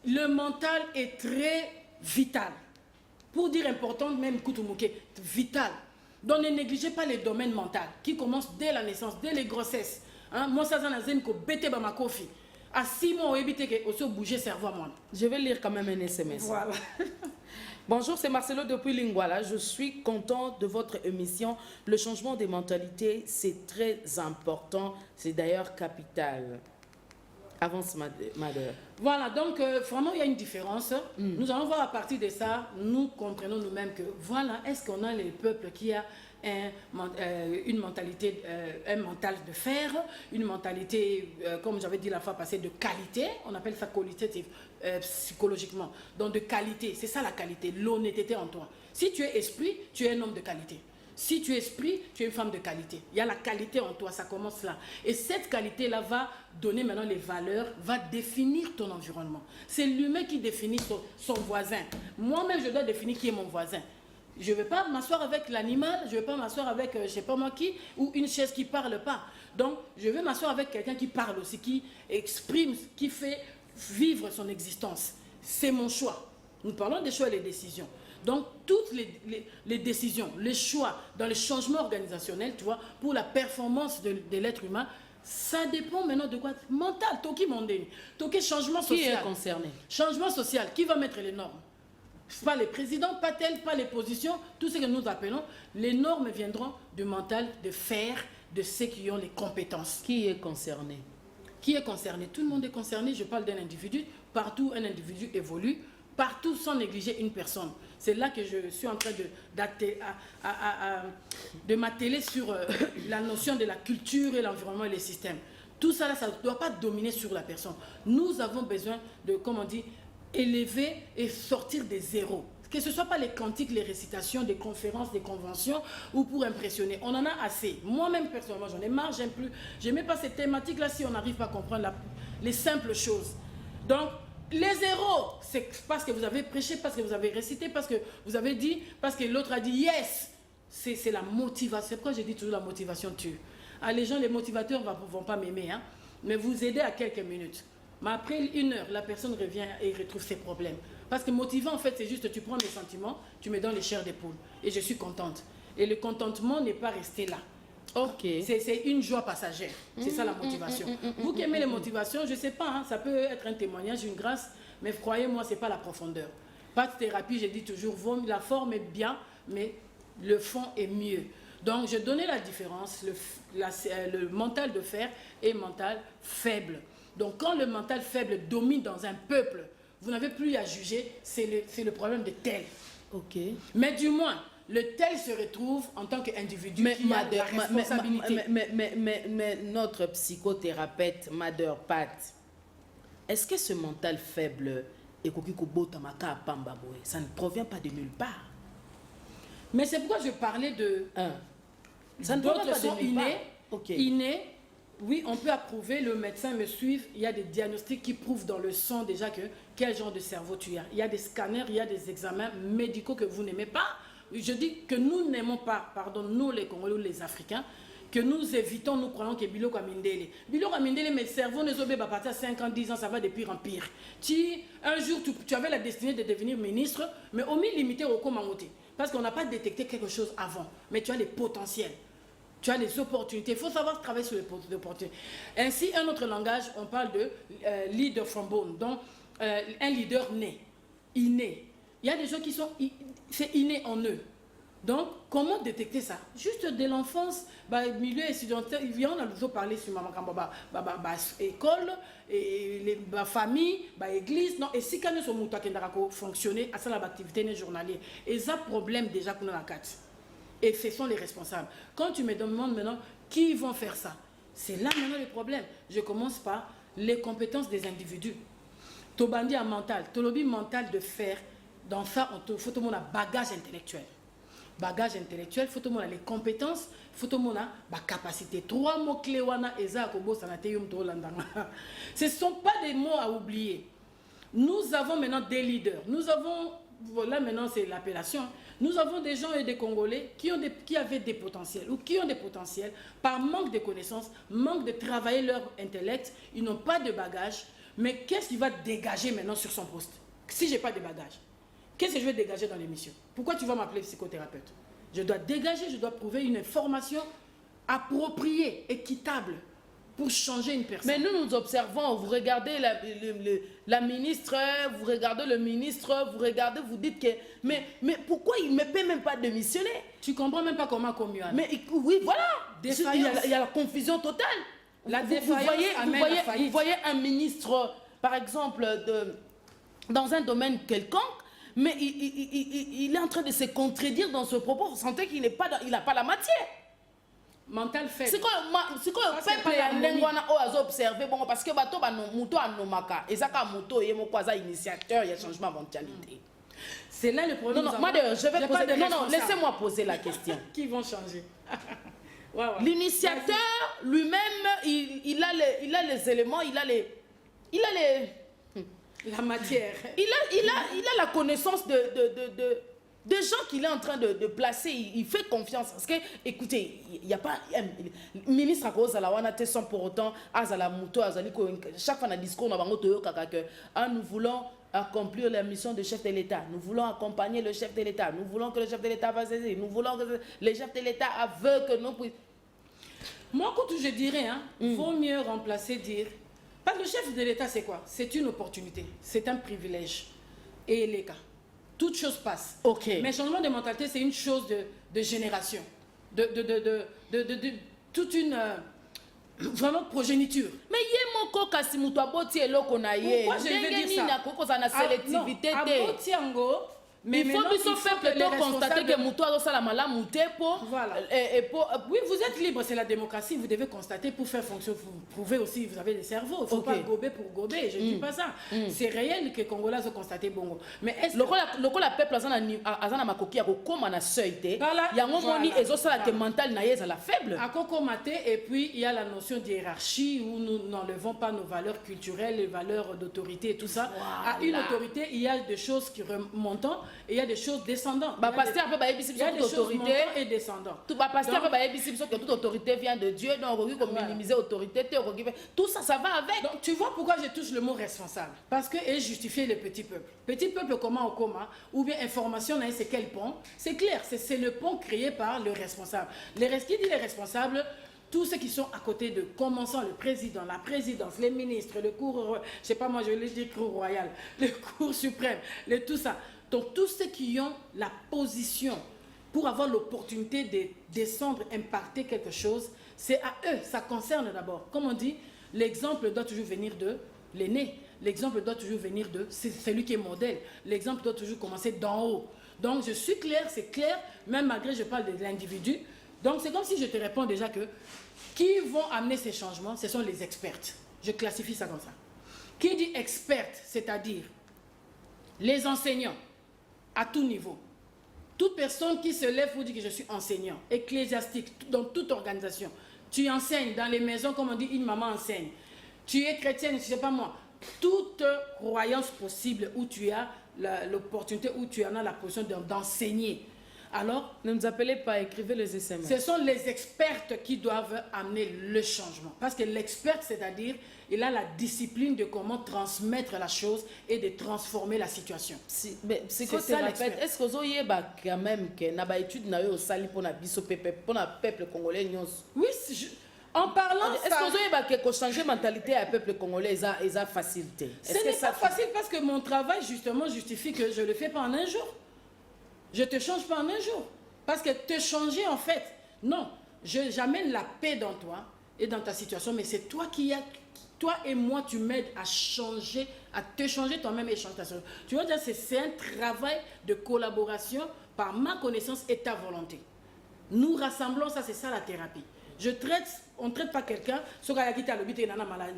le mental est très vital. Pour dire important, même Koutoumouké, vital. Donc ne négligez pas les domaines mentaux qui commencent dès la naissance, dès les grossesses. Moi, ça, c'est ko bete ba makofi. À 6 mois, on évite que aussi bouger cerveau à moi. Je vais lire quand même un SMS. Voilà. Bonjour, c'est Marcelo depuis Lingwala. Je suis content de votre émission. Le changement des mentalités, c'est très important. C'est d'ailleurs capital. Avance, Madeur. Voilà, donc vraiment, il y a une différence. Nous allons voir à partir de ça, nous comprenons nous-mêmes que, voilà, est-ce qu'on a les peuples qui a une mentalité, un mental de fer, une mentalité, comme j'avais dit la fois passée, de qualité. On appelle ça qualitative psychologiquement. Donc de qualité, c'est ça la qualité, l'honnêteté en toi. Si tu es esprit, tu es un homme de qualité. Si tu es esprit, tu es une femme de qualité. Il y a la qualité en toi, ça commence là. Et cette qualité-là va donner maintenant les valeurs, va définir ton environnement. C'est l'humain qui définit son voisin. Moi-même, je dois définir qui est mon voisin. Je ne vais pas m'asseoir avec l'animal, je ne vais pas m'asseoir avec je ne sais pas moi qui, ou une chaise qui ne parle pas. Donc, je vais m'asseoir avec quelqu'un qui parle aussi, qui exprime, qui fait vivre son existence. C'est mon choix. Nous parlons des choix et des décisions. Donc, toutes les décisions, les choix dans les changements organisationnels, tu vois, pour la performance de l'être humain, ça dépend maintenant de quoi? Mental, Toki Mondé. Toki changement social. Qui est concerné? Changement social, qui va mettre les normes? Pas les présidents, pas tel, pas les positions, tout ce que nous appelons, les normes viendront du mental, de faire, de ceux qui ont les compétences. Qui est concerné? Qui est concerné? Tout le monde est concerné, je parle d'un individu, partout un individu évolue, partout sans négliger une personne. C'est là que je suis en train de m'atteler sur la notion de la culture et l'environnement et les systèmes. Tout ça, là, ça ne doit pas dominer sur la personne. Nous avons besoin de, comme on dit, élever et sortir des zéros. Que ce ne soit pas les cantiques, les récitations, des conférences, des conventions, ou pour impressionner. On en a assez. Moi-même, personnellement, j'en ai marre, j'aime plus. Je n'aime pas ces thématiques-là si on n'arrive pas à comprendre les simples choses. Donc, les zéros, c'est parce que vous avez prêché, parce que vous avez récité, parce que vous avez dit, parce que l'autre a dit yes. C'est la motivation. C'est pourquoi j'ai dit toujours la motivation tue. Ah, les gens, les motivateurs ne vont pas m'aimer, hein, mais vous aider à quelques minutes. Mais après 1 heure, la personne revient et retrouve ses problèmes. Parce que motivant, en fait, c'est juste, tu prends mes sentiments, tu me donnes les chairs d'épaule. Et je suis contente. Et le contentement n'est pas resté là. Ok. C'est une joie passagère. C'est ça la motivation. Vous qui aimez les motivations, je ne sais pas, hein, ça peut être un témoignage, une grâce, mais croyez-moi, ce n'est pas la profondeur. Pas de thérapie, je dis toujours, la forme est bien, mais le fond est mieux. Donc, je donnais la différence, le mental de fer et le mental faible. Donc, quand le mental faible domine dans un peuple, vous n'avez plus à juger, c'est le problème de tel. Ok. Mais du moins, le tel se retrouve en tant qu'individu qui a la responsabilité. Mais notre psychothérapeute, Mother Pat, est-ce que ce mental faible, ça ne provient pas de nulle part? Mais c'est pourquoi je parlais de... Ça ne provient d'autres pas sont de nulle part. innés. Oui, on peut approuver, le médecin me suit, il y a des diagnostics qui prouvent dans le sang déjà quel genre de cerveau tu as. Il y a des scanners, il y a des examens médicaux que vous n'aimez pas. Je dis que nous n'aimons pas, pardon, nous les Congolais ou les Africains, que nous évitons, nous croyons que Biloko Amindele. Biloko Amindele, mes cerveaux ne sont pas partir à 5 ans, 10 ans, ça va de pire en pire. Un jour, tu avais la destinée de devenir ministre, mais au milieu limité au Komangoté. Parce qu'on n'a pas détecté quelque chose avant, mais tu as les potentiels. Tu as les opportunités. Il faut savoir travailler sur les opportunités. Ainsi, un autre langage, on parle de leader from bone. Donc, un leader né, inné. Il y a des gens qui sont... C'est inné en eux. Donc, comment détecter ça? Juste dès l'enfance, milieu étudiantin, on a toujours parlé sur ma école, et la famille, église. Non, et si quand nous sommes fonctionner, à ça l'activité journalière. Et ça, problème déjà qu'on a la carte. Et ce sont les responsables. Quand tu me demandes maintenant qui vont faire ça, c'est là maintenant le problème. Je commence par les compétences des individus. Tobandi a mental, Tolobi mental de faire. Dans ça, il faut tout le monde a bagage intellectuel. Bagage intellectuel, il faut tout le monde a les compétences, il faut tout le monde a la capacité. 3 mots clés, ce ne sont pas des mots à oublier. Nous avons maintenant des leaders. Nous avons, voilà maintenant c'est l'appellation, nous avons des gens et des Congolais qui avaient des potentiels ou qui ont des potentiels par manque de connaissances, manque de travailler leur intellect, ils n'ont pas de bagage. Mais qu'est-ce qui va dégager maintenant sur son poste? Si je n'ai pas de bagage, qu'est-ce que je vais dégager dans l'émission? Pourquoi tu vas m'appeler psychothérapeute? Je dois dégager, je dois prouver une information appropriée, équitable, pour changer une personne. Mais nous observons, vous regardez la ministre, vous regardez le ministre, vous regardez, vous dites que... Mais pourquoi il ne peut même pas démissionner? Tu comprends même pas comment communier. Mais oui, voilà. Défaillance. Il y a la confusion totale. La défaillance vous voyez un ministre, par exemple, dans un domaine quelconque, Mais il est en train de se contredire dans ce propos. Vous sentez qu'il n'a pas la matière. Mental faible. C'est quoi le peuple a observé bon parce que bato ba moto anomaka ezaka moto yemo kwaza initiateur il y a changement de mentalité. C'est là le problème. Non, moi je vais poser. Non, laissez-moi poser la question. Qui vont changer? L'initiateur lui-même, il a les éléments, il a les la matière. Il a la connaissance de gens qu'il est en train de placer. Il fait confiance. Parce que, écoutez, il n'y a pas... Le ministre à cause de la Wana sans pour autant, chaque fois dans le discours, nous voulons accomplir la mission de chef de l'État. Nous voulons accompagner le chef de l'État. Nous voulons que le chef de l'État va saisir. Nous voulons que le chef de l'État veut que nous puissions... Moi, quand je dirais, vaut mieux remplacer, dire... Parce que le chef de l'État, c'est quoi? C'est une opportunité. C'est un privilège. Et les cas. Toute chose passe. Okay. Mais changement de mentalité, c'est une chose de génération. Toute une... vraiment progéniture. Mais pourquoi je veux dire ça? Mais il faut constater que Moutou a la malade voilà. Oui, vous êtes libre, c'est la démocratie. Vous devez constater pour faire fonction. Vous prouvez aussi, vous avez des cerveaux. Il ne faut pas gober pour gober. Je ne dis pas ça. C'est réel que les Congolais ont constaté bongo. Mais est-ce que... Le peuple a makoki a comme un seuil. Il y a un moment où ils ont que mental naïs à la faible. À Kokomate, et puis il y a la notion d'hiérarchie où nous n'enlevons pas nos valeurs culturelles, les valeurs d'autorité et tout ça. Voilà. À une autorité, il y a des choses qui remontent. Et il y a des choses descendantes. Il y a des choses montants et descendantes. Toute autorité vient de Dieu, donc on peut minimiser l'autorité. Tout ça, ça va avec. Donc tu vois pourquoi je touche le mot responsable? Parce que et justifier le petit peuple. Petit peuple comment au coma, ou bien information, c'est quel pont? C'est clair, c'est le pont créé par le responsable. Qui dit les responsables? Tous ceux qui sont à côté de, commençant le président, la présidence, les ministres, le cour, je sais pas moi, je vais dire cour royale, le cour suprême, tout ça. Donc tous ceux qui ont la position pour avoir l'opportunité de descendre, impacter quelque chose, c'est à eux, ça concerne d'abord. Comme on dit, l'exemple doit toujours venir de l'aîné, l'exemple doit toujours venir de celui qui est modèle, l'exemple doit toujours commencer d'en haut. Donc je suis clair, c'est clair, même malgré que je parle de l'individu. Donc c'est comme si je te réponds déjà que qui vont amener ces changements, ce sont les expertes. Je classifie ça comme ça. Qui dit experte, c'est-à-dire les enseignants à tout niveau. Toute personne qui se lève pour dire que je suis enseignant, ecclésiastique, dans toute organisation. Tu enseignes dans les maisons, comme on dit, une maman enseigne. Tu es chrétienne, je ne sais pas moi. Toute croyance possible où tu as l'opportunité, où tu en as la position d'enseigner. Alors, ne nous appelez pas, écrivez les SMS. Ce sont les expertes qui doivent amener le changement. Parce que l'expert, c'est-à-dire, il a la discipline de comment transmettre la chose et de transformer la situation. Mais c'est ça l'expert. Est-ce que vous avez quand même que na étude na yo sali pour na biso pour na peuple congolais nyos? Oui, en parlant est-ce que vous avez que changer mentalité à peuple congolais et ça facilité? Ce n'est pas facile parce que mon travail justement justifie que je le fais pas en un jour. Je ne te change pas en un jour. Parce que te changer, en fait, non. J'amène la paix dans toi et dans ta situation, mais c'est toi toi et moi, tu m'aides à changer, à te changer toi-même et changer ta situation. Tu vois, c'est un travail de collaboration par ma connaissance et ta volonté. Nous rassemblons, ça, c'est ça la thérapie. On ne traite pas quelqu'un, ce qu'il a quitté à l'hôpital, il a malaria.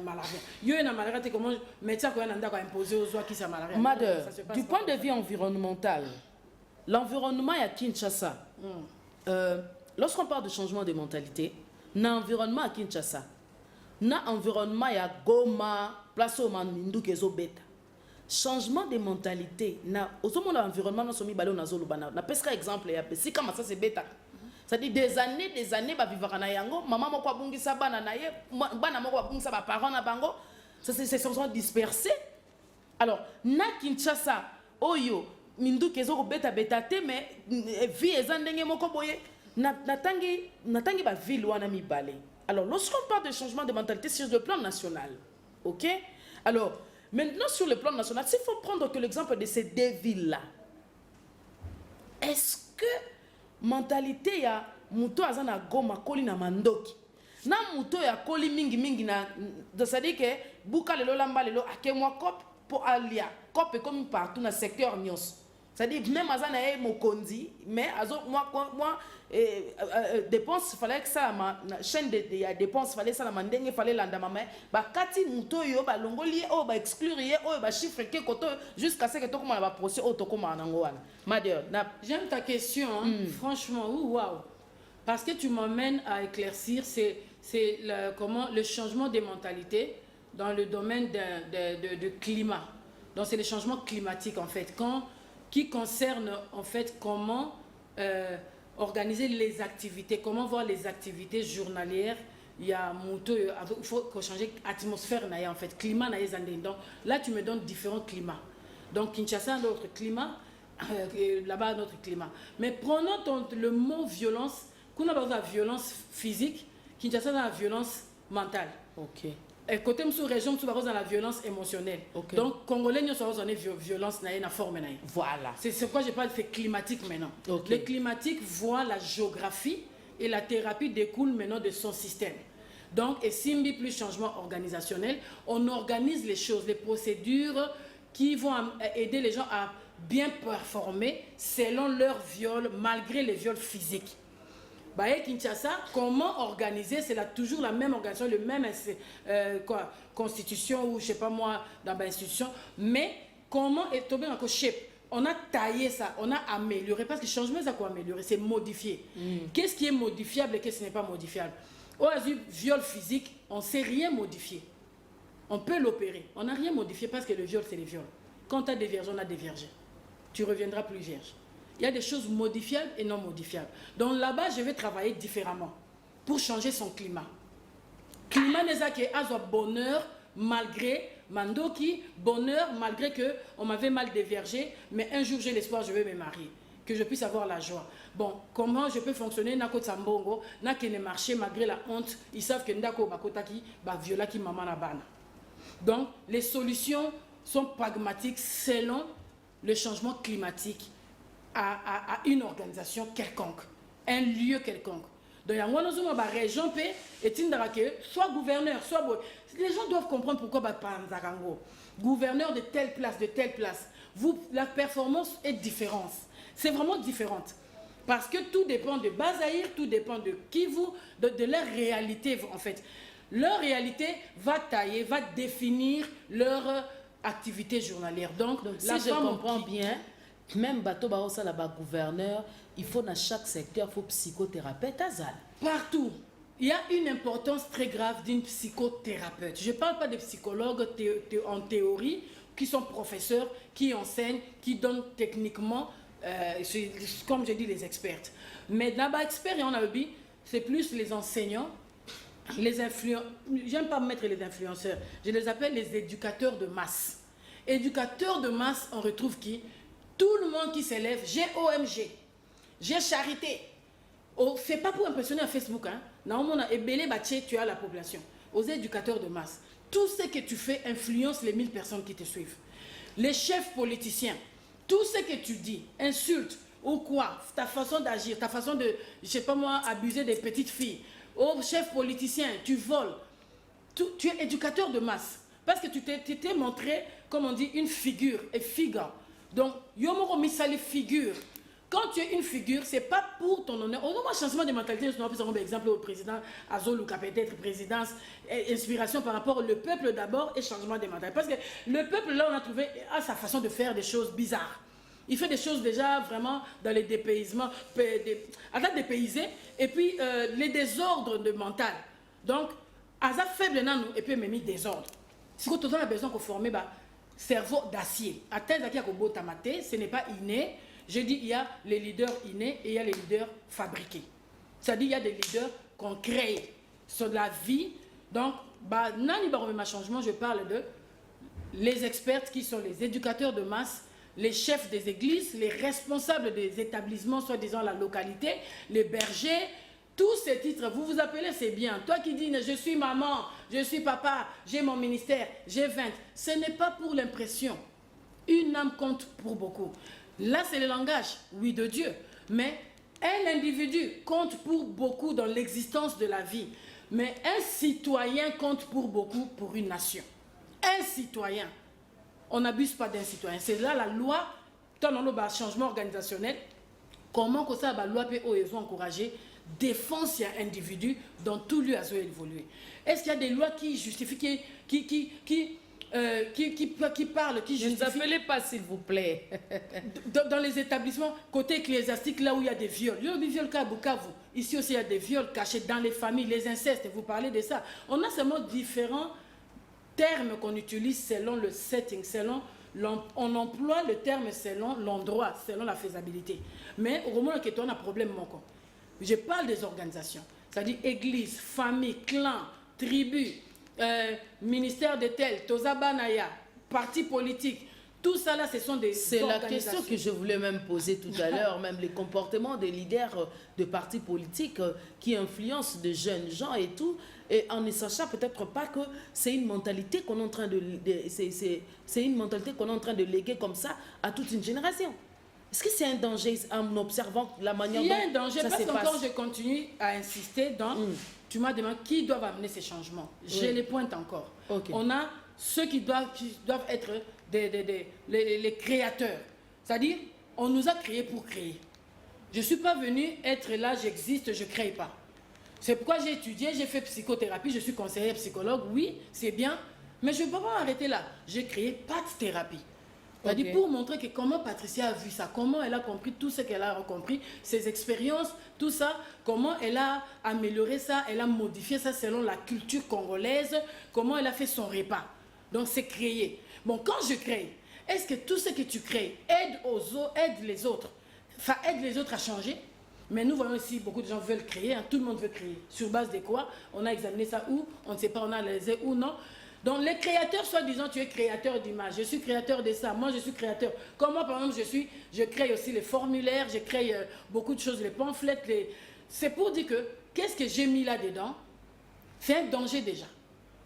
Il y a malaria, comment médecin qui a imposé aux autres qui sont malaria. Madame, du point de vue environnemental, l'environnement est à Kinshasa. Lorsqu'on parle de changement de mentalité, l'environnement à Kinshasa, l'environnement est à Goma, place au Mandindu qui est bêta. Changement de mentalité, au moment de l'environnement, nous sommes mis balé au nazolo bana. Na pesca exemple, si comme ça c'est bêta. C'est-à-dire des années, bah vivre na yango, maman moko abungisa bana na ye, bana moko abungisa ba parents na bango, ça c'est sont dispersés. Alors, na Kinshasa, oyo mindu kezo beta te mais vie ezandenge moko boye natangi ba ville wana mibale. Alors lorsqu'on parle de changement de mentalité sur le plan national, OK? Alors maintenant sur le plan national, s'il faut prendre que l'exemple de ces deux villes là, est-ce que mentalité ya muto azana Goma koli na mandoki na muto ya koli mingi na c'est-à-dire que buka lelo lamba lelo akemwa cop pour alia cop comme partout dans le secteur nyos. C'est-à-dire, même Azana est Mokondi, mais moi, dépense, il fallait que ça, ma chaîne de dépenses, il fallait ça, la mandenge, il fallait l'andamame, bah, Kati, Mouto, yo, bah, longoli, oh, bah, exclure, oh, bah, chiffre, jusqu'à ce que tu commences à procès, oh, tu commences à en Madeur, j'aime ta question, hein, franchement, waouh. Parce que tu m'emmènes à éclaircir, c'est le changement des mentalités dans le domaine de climat. Donc, c'est le changement climatique, en fait, qui concerne, en fait, comment organiser les activités, comment voir les activités journalières. Il y a il faut changer l'atmosphère, en fait, climat. Donc, là, tu me donnes différents climats. Donc, Kinshasa a notre climat, là-bas, notre climat. Mais prenons le mot violence, qu'on a besoin de violence physique, Kinshasa a la violence mentale. Ok. Et côté sous région, tu vas dans la violence émotionnelle. Okay. Donc, Congolais, nous sommes dans violence, na forme. Voilà. C'est quoi je parle de climatique maintenant. Okay. Le climatique voit la géographie et la thérapie découle maintenant de son système. Donc, et Simbi plus changement organisationnel, on organise les choses, les procédures qui vont aider les gens à bien performer selon leur viol, malgré les viols physiques. Baye Kinshasa, comment organiser, c'est toujours la même organisation, le même constitution ou je sais pas moi dans l'institution, mais comment est tombé en shape. On a taillé ça, on a amélioré, parce que le changement c'est quoi améliorer, c'est modifier. Qu'est-ce qui est modifiable et qu'est-ce qui n'est pas modifiable? Au viol physique, on ne sait rien modifier. On peut l'opérer, on n'a rien modifié parce que le viol c'est le viol. Quand tu as des vierges, on a des vierges. Tu reviendras plus vierge. Il y a des choses modifiables et non modifiables. Donc là-bas, je vais travailler différemment pour changer son climat. Climat n'est pas que bonheur malgré Mandoki, bonheur malgré que on m'avait mal dévergé, mais un jour j'ai l'espoir, je vais me marier, que je puisse avoir la joie. Bon, comment je peux fonctionner na kota mbongo, na kene marché malgré la honte, ils savent que ndako bakotaki ba viola ki maman na bana. Donc les solutions sont pragmatiques selon le changement climatique. À une organisation quelconque, un lieu quelconque. Donc, il y a une région, soit gouverneur, soit... Les gens doivent comprendre pourquoi gouverneur de telle place, la performance est différente. C'est vraiment différente. Parce que tout dépend de Bazaïr, tout dépend de Kivu, de leur réalité, en fait. Leur réalité va tailler, va définir leur activité journalière. Donc si je comprends bien, même bateau baosa là bas gouverneur, il faut dans chaque secteur, il faut psychothérapeute azal. Partout. Il y a une importance très grave d'une psychothérapeute. Je ne parle pas de psychologues en théorie, qui sont professeurs, qui enseignent, qui donnent techniquement, comme je dis, les experts. Mais là-bas, experts, et on a dit, c'est plus les enseignants, les influenceurs. J'aime pas mettre les influenceurs, je les appelle les éducateurs de masse. Éducateurs de masse, on retrouve qui? Tout le monde qui s'élève, j'ai OMG, j'ai charité. Oh, c'est pas pour impressionner à Facebook, hein. Normalement, tu as la population. Aux éducateurs de masse, tout ce que tu fais influence les 1000 personnes qui te suivent. Les chefs politiciens, tout ce que tu dis, insulte ou quoi, ta façon d'agir, ta façon de, je sais pas moi, abuser des petites filles. Oh, chef politicien, tu voles. Tu es éducateur de masse. Parce que tu t'es montré, comme on dit, une figure, et figure. Donc, Yomoro Misali figure. Quand tu es une figure, ce n'est pas pour ton honneur. On a un changement de mentalité. Nous avons par exemple au président Azoluka, peut-être présidence, inspiration par rapport au peuple d'abord et changement de mentalité. Parce que le peuple, là, on a trouvé à sa façon de faire des choses bizarres. Il fait des choses déjà vraiment dans les dépaysements, à la dépaysé, et puis les désordres de mental. Donc, à ça faible, et puis même désordre. Si vous avez besoin de former un cerveau d'acier, à tel que ce n'est pas inné. Je dis il y a les leaders innés et il y a les leaders fabriqués. C'est-à-dire il y a des leaders qu'on crée sur la vie. Donc, ma changement, je parle de les experts qui sont les éducateurs de masse, les chefs des églises, les responsables des établissements, soi-disant la localité, les bergers. Tous ces titres, vous vous appelez, c'est bien. Toi qui dis, je suis maman, je suis papa, j'ai mon ministère, j'ai 20. Ce n'est pas pour l'impression. Une âme compte pour beaucoup. Là, c'est le langage, oui, de Dieu. Mais un individu compte pour beaucoup dans l'existence de la vie. Mais un citoyen compte pour beaucoup pour une nation. Un citoyen. On n'abuse pas d'un citoyen. C'est là la loi dans le changement organisationnel, comment que ça va loi peut encourager défense à individu dans tout lieu à évoluer. Est-ce qu'il y a des lois qui justifient, qui parlent, qui justifient... Ne nous appelez pas, s'il vous plaît. Dans les établissements, côté ecclésiastique, là où il y a des viols. Il y a des viols à Bukavu. Ici aussi, il y a des viols cachés dans les familles, les incestes, vous parlez de ça. On a seulement différents termes qu'on utilise selon le setting, on emploie le terme selon l'endroit, selon la faisabilité. Mais au moment où on a un problème, je parle des organisations, c'est-à-dire église, famille, clan, tribu, ministère de tel, Tozabanaya, parti politique. Tout ça là, ce sont des C'est la question que je voulais même poser tout à l'heure, même les comportements des leaders de partis politiques qui influencent de jeunes gens et tout, et en ne sachant peut-être pas que c'est une mentalité qu'on est en train c'est une mentalité qu'on est en train de léguer comme ça à toute une génération. Est-ce que c'est un danger en observant la manière dont ça se passe? Il y a un danger parce que quand je continue à insister dans, tu m'as demandé qui doivent amener ces changements. Je les pointe encore. Okay. On a ceux qui doivent être les créateurs. C'est-à-dire, on nous a créés pour créer. Je ne suis pas venue être là, j'existe, je ne crée pas. C'est pourquoi j'ai étudié, j'ai fait psychothérapie, je suis conseillère psychologue, oui, c'est bien, mais je ne peux pas m'arrêter là. J'ai créé Pat Thérapie. C'est-à-dire pour montrer que comment Patricia a vu ça, comment elle a compris tout ce qu'elle a compris, ses expériences, tout ça, comment elle a amélioré ça, elle a modifié ça selon la culture congolaise, comment elle a fait son repas. Donc c'est créer. Bon, quand je crée, est-ce que tout ce que tu crées aide les autres, enfin aide les autres à changer? Mais nous voyons ici, beaucoup de gens veulent créer, hein, tout le monde veut créer. Sur base de quoi? On a examiné ça où? On ne sait pas, on a analysé ou non. Donc les créateurs, soi-disant, tu es créateur d'image, je suis créateur de ça, moi je suis créateur. Comme moi, par exemple, je crée aussi les formulaires, je crée beaucoup de choses, les pamphlets. C'est pour dire que, qu'est-ce que j'ai mis là-dedans? C'est un danger déjà.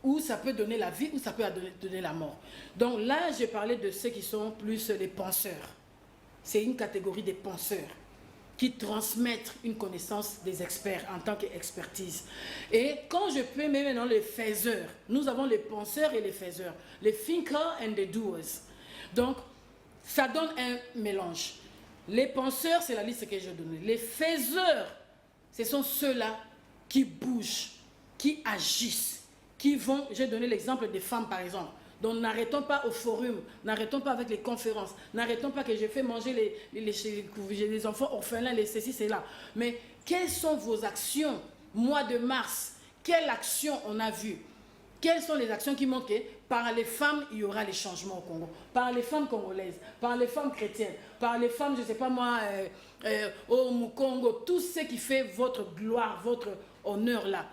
Ou ça peut donner la vie, ou ça peut donner la mort. Donc là, j'ai parlé de ceux qui sont plus des penseurs. C'est une catégorie des penseurs qui transmettent une connaissance des experts en tant qu'expertise. Et quand je peux même dans les faiseurs, nous avons les penseurs et les faiseurs, les thinkers and the doers. Donc, ça donne un mélange. Les penseurs, c'est la liste que j'ai donnée. Les faiseurs, ce sont ceux-là qui bougent, qui agissent, qui vont, j'ai donné l'exemple des femmes par exemple. Donc n'arrêtons pas au forum, n'arrêtons pas avec les conférences, n'arrêtons pas que je fais manger les enfants orphelins, les ceci, c'est là. Mais quelles sont vos actions? Mois de mars, quelle action on a vu? Quelles sont les actions qui montrent que par les femmes, il y aura les changements au Congo? Par les femmes congolaises, par les femmes chrétiennes, par les femmes, je ne sais pas moi, au Mukongo, tout ce qui fait votre gloire, votre honneur là.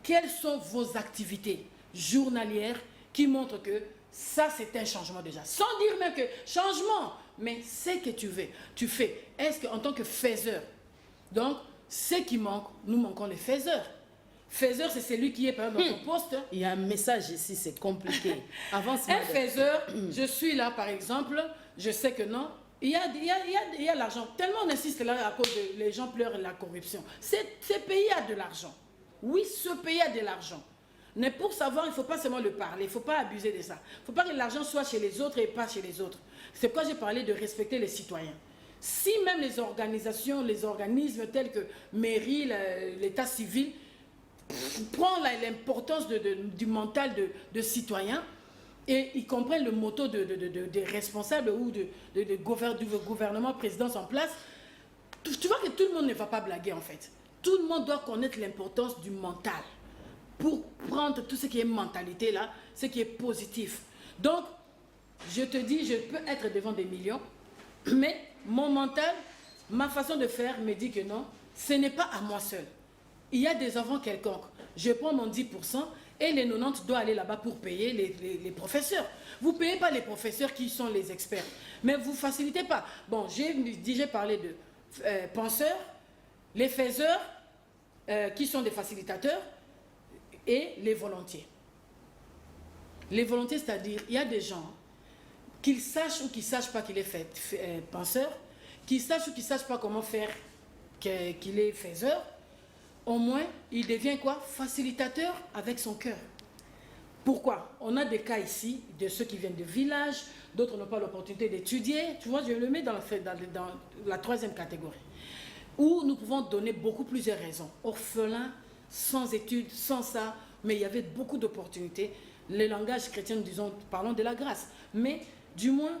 Quelles sont vos activités journalières qui montre que ça, c'est un changement déjà. Sans dire même que changement, mais c'est que tu fais. Est-ce qu'en tant que faiseur, donc, ce qui manque, nous manquons les faiseurs. Faiseur, c'est celui qui est par exemple dans son poste. Il y a un message ici, c'est compliqué. Avance, un faiseur, je suis là par exemple, je sais que non, il y a l'argent. Tellement on insiste là à cause de les gens pleurent la corruption. Ce pays a de l'argent. Oui, ce pays a de l'argent. Mais pour savoir, il ne faut pas seulement le parler, il ne faut pas abuser de ça. Il ne faut pas que l'argent soit chez les autres et pas chez les autres. C'est pourquoi j'ai parlé de respecter les citoyens. Si même les organisations, les organismes tels que mairie, l'état civil, prend l'importance du mental de citoyens et ils comprennent le motto des responsables ou du gouvernement, présidence en place, tu vois que tout le monde ne va pas blaguer en fait. Tout le monde doit connaître l'importance du mental. Pour prendre tout ce qui est mentalité là, ce qui est positif. Donc, je te dis, je peux être devant des millions, mais mon mental, ma façon de faire me dit que non, ce n'est pas à moi seul. Il y a des enfants quelconques. Je prends mon 10% et les 90 doivent aller là-bas pour payer les professeurs. Vous ne payez pas les professeurs qui sont les experts, mais vous ne facilitez pas. Bon, j'ai parlé de penseurs, les faiseurs qui sont des facilitateurs, et les volontiers. Les volontiers, c'est-à-dire, il y a des gens, qu'ils sachent ou qu'ils ne sachent pas qu'il est penseur, qu'ils sachent ou qu'ils ne sachent pas comment faire qu'il est faiseur, au moins, il devient quoi? Facilitateur avec son cœur. Pourquoi? On a des cas ici de ceux qui viennent de villages, d'autres n'ont pas l'opportunité d'étudier. Tu vois, je le mets dans la troisième catégorie, où nous pouvons donner beaucoup plusieurs raisons. Orphelins, sans études, sans ça, mais il y avait beaucoup d'opportunités. Les langages chrétiens, disons, parlons de la grâce. Mais du moins,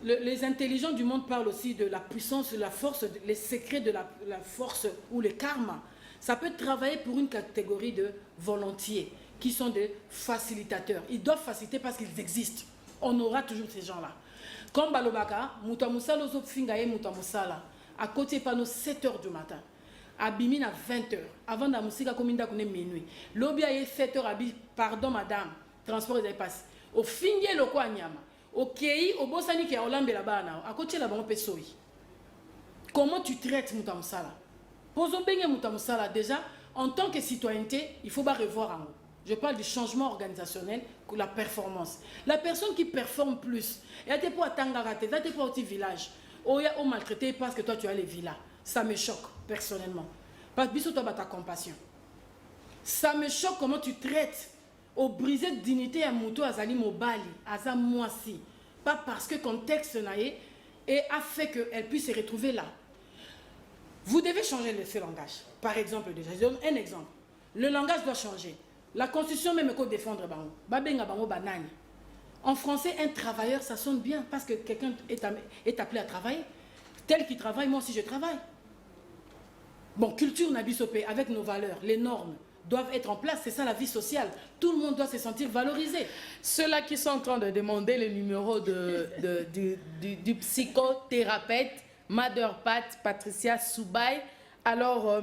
les intelligents du monde parlent aussi de la puissance, de la force, les secrets de la force ou le karma. Ça peut travailler pour une catégorie de volontiers, qui sont des facilitateurs. Ils doivent faciliter parce qu'ils existent. On aura toujours ces gens-là. Comme Balobaka, Moutamusala, Zopfingaye, Moutamusala, à côté par nos 7 h du matin. Abimine à 20 h. Avant de la musique, comme il y a minuit. L'obia est 7 h, abi, pardon madame, transport est passé. Au finge le quoi nyama. Au kei, au bossani qui a olambe là-bas, à côté là-bas, on peut sauver. Comment tu traites Moutamusala? Posons bien Moutamusala. Déjà, en tant que citoyenneté, il faut pas revoir en haut. Je parle du changement organisationnel, de la performance. La personne qui performe plus, elle n'était pas à Tangarate, elle n'était pas au petit village. Ou il y a maltraité parce que toi tu as les villas. Ça me choque personnellement. Parce que tu as ta compassion. Ça me choque comment tu traites au brisé de dignité à Mouto, à Zali Mobali, à Zamoisi. Pas parce que le contexte naïe et a fait qu'elle puisse se retrouver là. Vous devez changer ce langage. Par exemple, déjà, je donne un exemple. Le langage doit changer. La Constitution même peut défendre Bango. En français, un travailleur, ça sonne bien parce que quelqu'un est appelé à travailler. Tel qu'il travaille, moi aussi je travaille. Bon, culture Nabisopé, avec nos valeurs, les normes doivent être en place. C'est ça la vie sociale. Tout le monde doit se sentir valorisé. Ceux-là qui sont en train de demander le numéro du psychothérapeute, Mother Pat, Patricia Soubaï, alors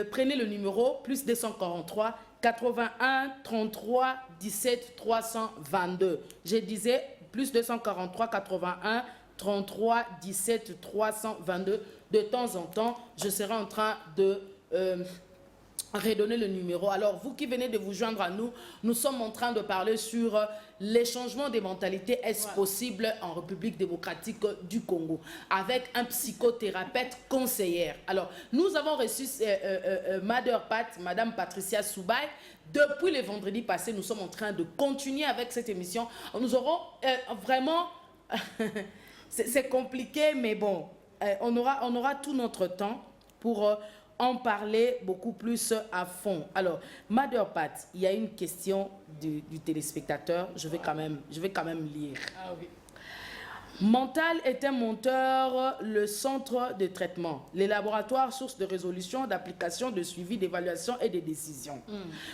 prenez le numéro, plus 243 81 33 17 322. Je disais plus 243 81 33 17 322. De temps en temps, je serai en train de redonner le numéro. Alors, vous qui venez de vous joindre à nous, nous sommes en train de parler sur les changements des mentalités. Est-ce possible en République démocratique du Congo? Avec un psychothérapeute conseillère. Alors, nous avons reçu Mother Pat, Madame Patricia Soubaï. Depuis le vendredi passé, nous sommes en train de continuer avec cette émission. Nous aurons vraiment... c'est compliqué, mais bon, on aura tout notre temps pour... en parler beaucoup plus à fond. Alors, Mother Pat, il y a une question du téléspectateur. Je vais quand même lire. Ah oui. Mental est un monteur, le centre de traitement, les laboratoires, source de résolution, d'application, de suivi, d'évaluation et de décision.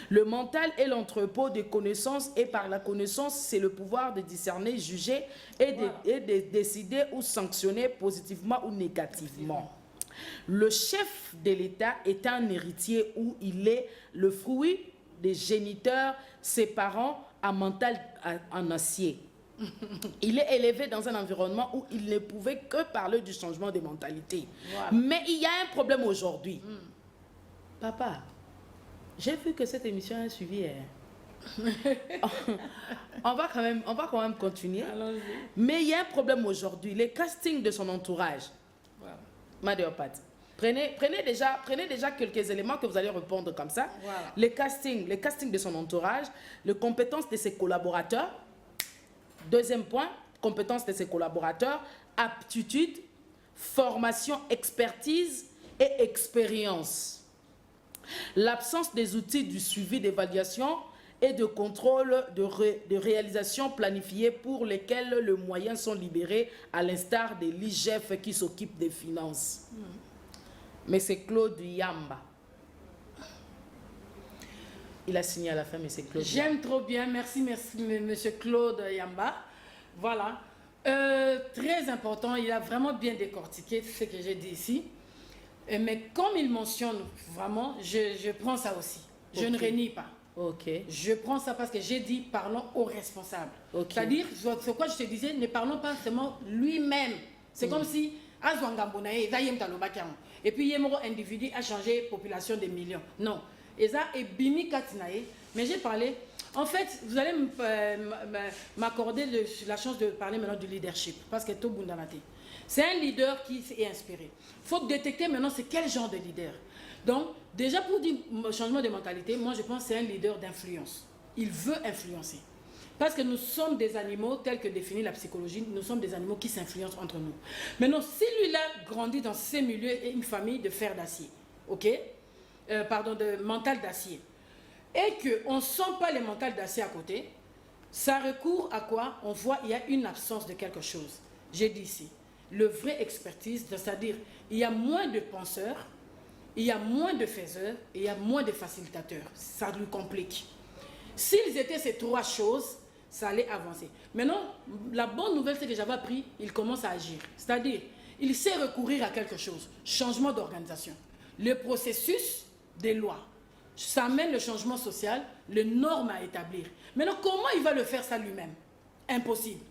Le mental est l'entrepôt de connaissances et par la connaissance, c'est le pouvoir de discerner, juger et de décider ou sanctionner positivement ou négativement. Le chef de l'État est un héritier où il est le fruit des géniteurs, ses parents, à mental en acier. Il est élevé dans un environnement où il ne pouvait que parler du changement de mentalité. Voilà. Mais il y a un problème aujourd'hui. Papa, j'ai vu que cette émission a un suivi. on va quand même continuer. Mais il y a un problème aujourd'hui. Les castings de son entourage. Voilà. Mother Pat, prenez déjà quelques éléments que vous allez répondre comme ça. Voilà. Les castings de son entourage, les compétences de ses collaborateurs. Deuxième point, compétences de ses collaborateurs, aptitude, formation, expertise et expérience. L'absence des outils du suivi d'évaluation et de contrôle de réalisation planifiée pour lesquels les moyens sont libérés, à l'instar de l'IGF qui s'occupe des finances. Mais c'est Claude Yamba. Il a signé à la fin, mais c'est Claude. J'aime trop bien. Merci, monsieur Claude Yamba. Voilà. Très important. Il a vraiment bien décortiqué ce que j'ai dit ici. Mais comme il mentionne vraiment, je prends ça aussi. Je ne renie pas. Ok. Je prends ça parce que j'ai dit parlons aux responsables. Okay. C'est-à-dire, c'est quoi je te disais, ne parlons pas seulement lui-même. C'est comme si et puis il y a un individu a changé population des millions. Non. Et ça est bini katinae. Mais j'ai parlé. En fait, vous allez m'accorder la chance de parler maintenant du leadership. Parce que tout Bundamate. C'est un leader qui est inspiré. Il faut détecter maintenant c'est quel genre de leader. Donc, déjà pour dire changement de mentalité, moi je pense que c'est un leader d'influence. il veut influencer. Parce que nous sommes des animaux, tels que définit la psychologie, nous sommes des animaux qui s'influencent entre nous. Maintenant, si lui-là grandit dans ces milieux et une famille de fer d'acier, ok, de mental d'acier, et qu'on ne sent pas les mentales d'acier à côté, ça recourt à quoi? On voit qu'il y a une absence de quelque chose. J'ai dit ici, le vrai expertise, c'est-à-dire il y a moins de penseurs, il y a moins de faiseurs et il y a moins de facilitateurs. Ça lui complique. S'ils étaient ces trois choses, ça allait avancer. Maintenant, la bonne nouvelle, c'est que j'avais appris, il commence à agir. C'est-à-dire, il sait recourir à quelque chose. Changement d'organisation. Le processus des lois. Ça amène le changement social, les normes à établir. Maintenant, comment il va le faire ça lui-même? Impossible.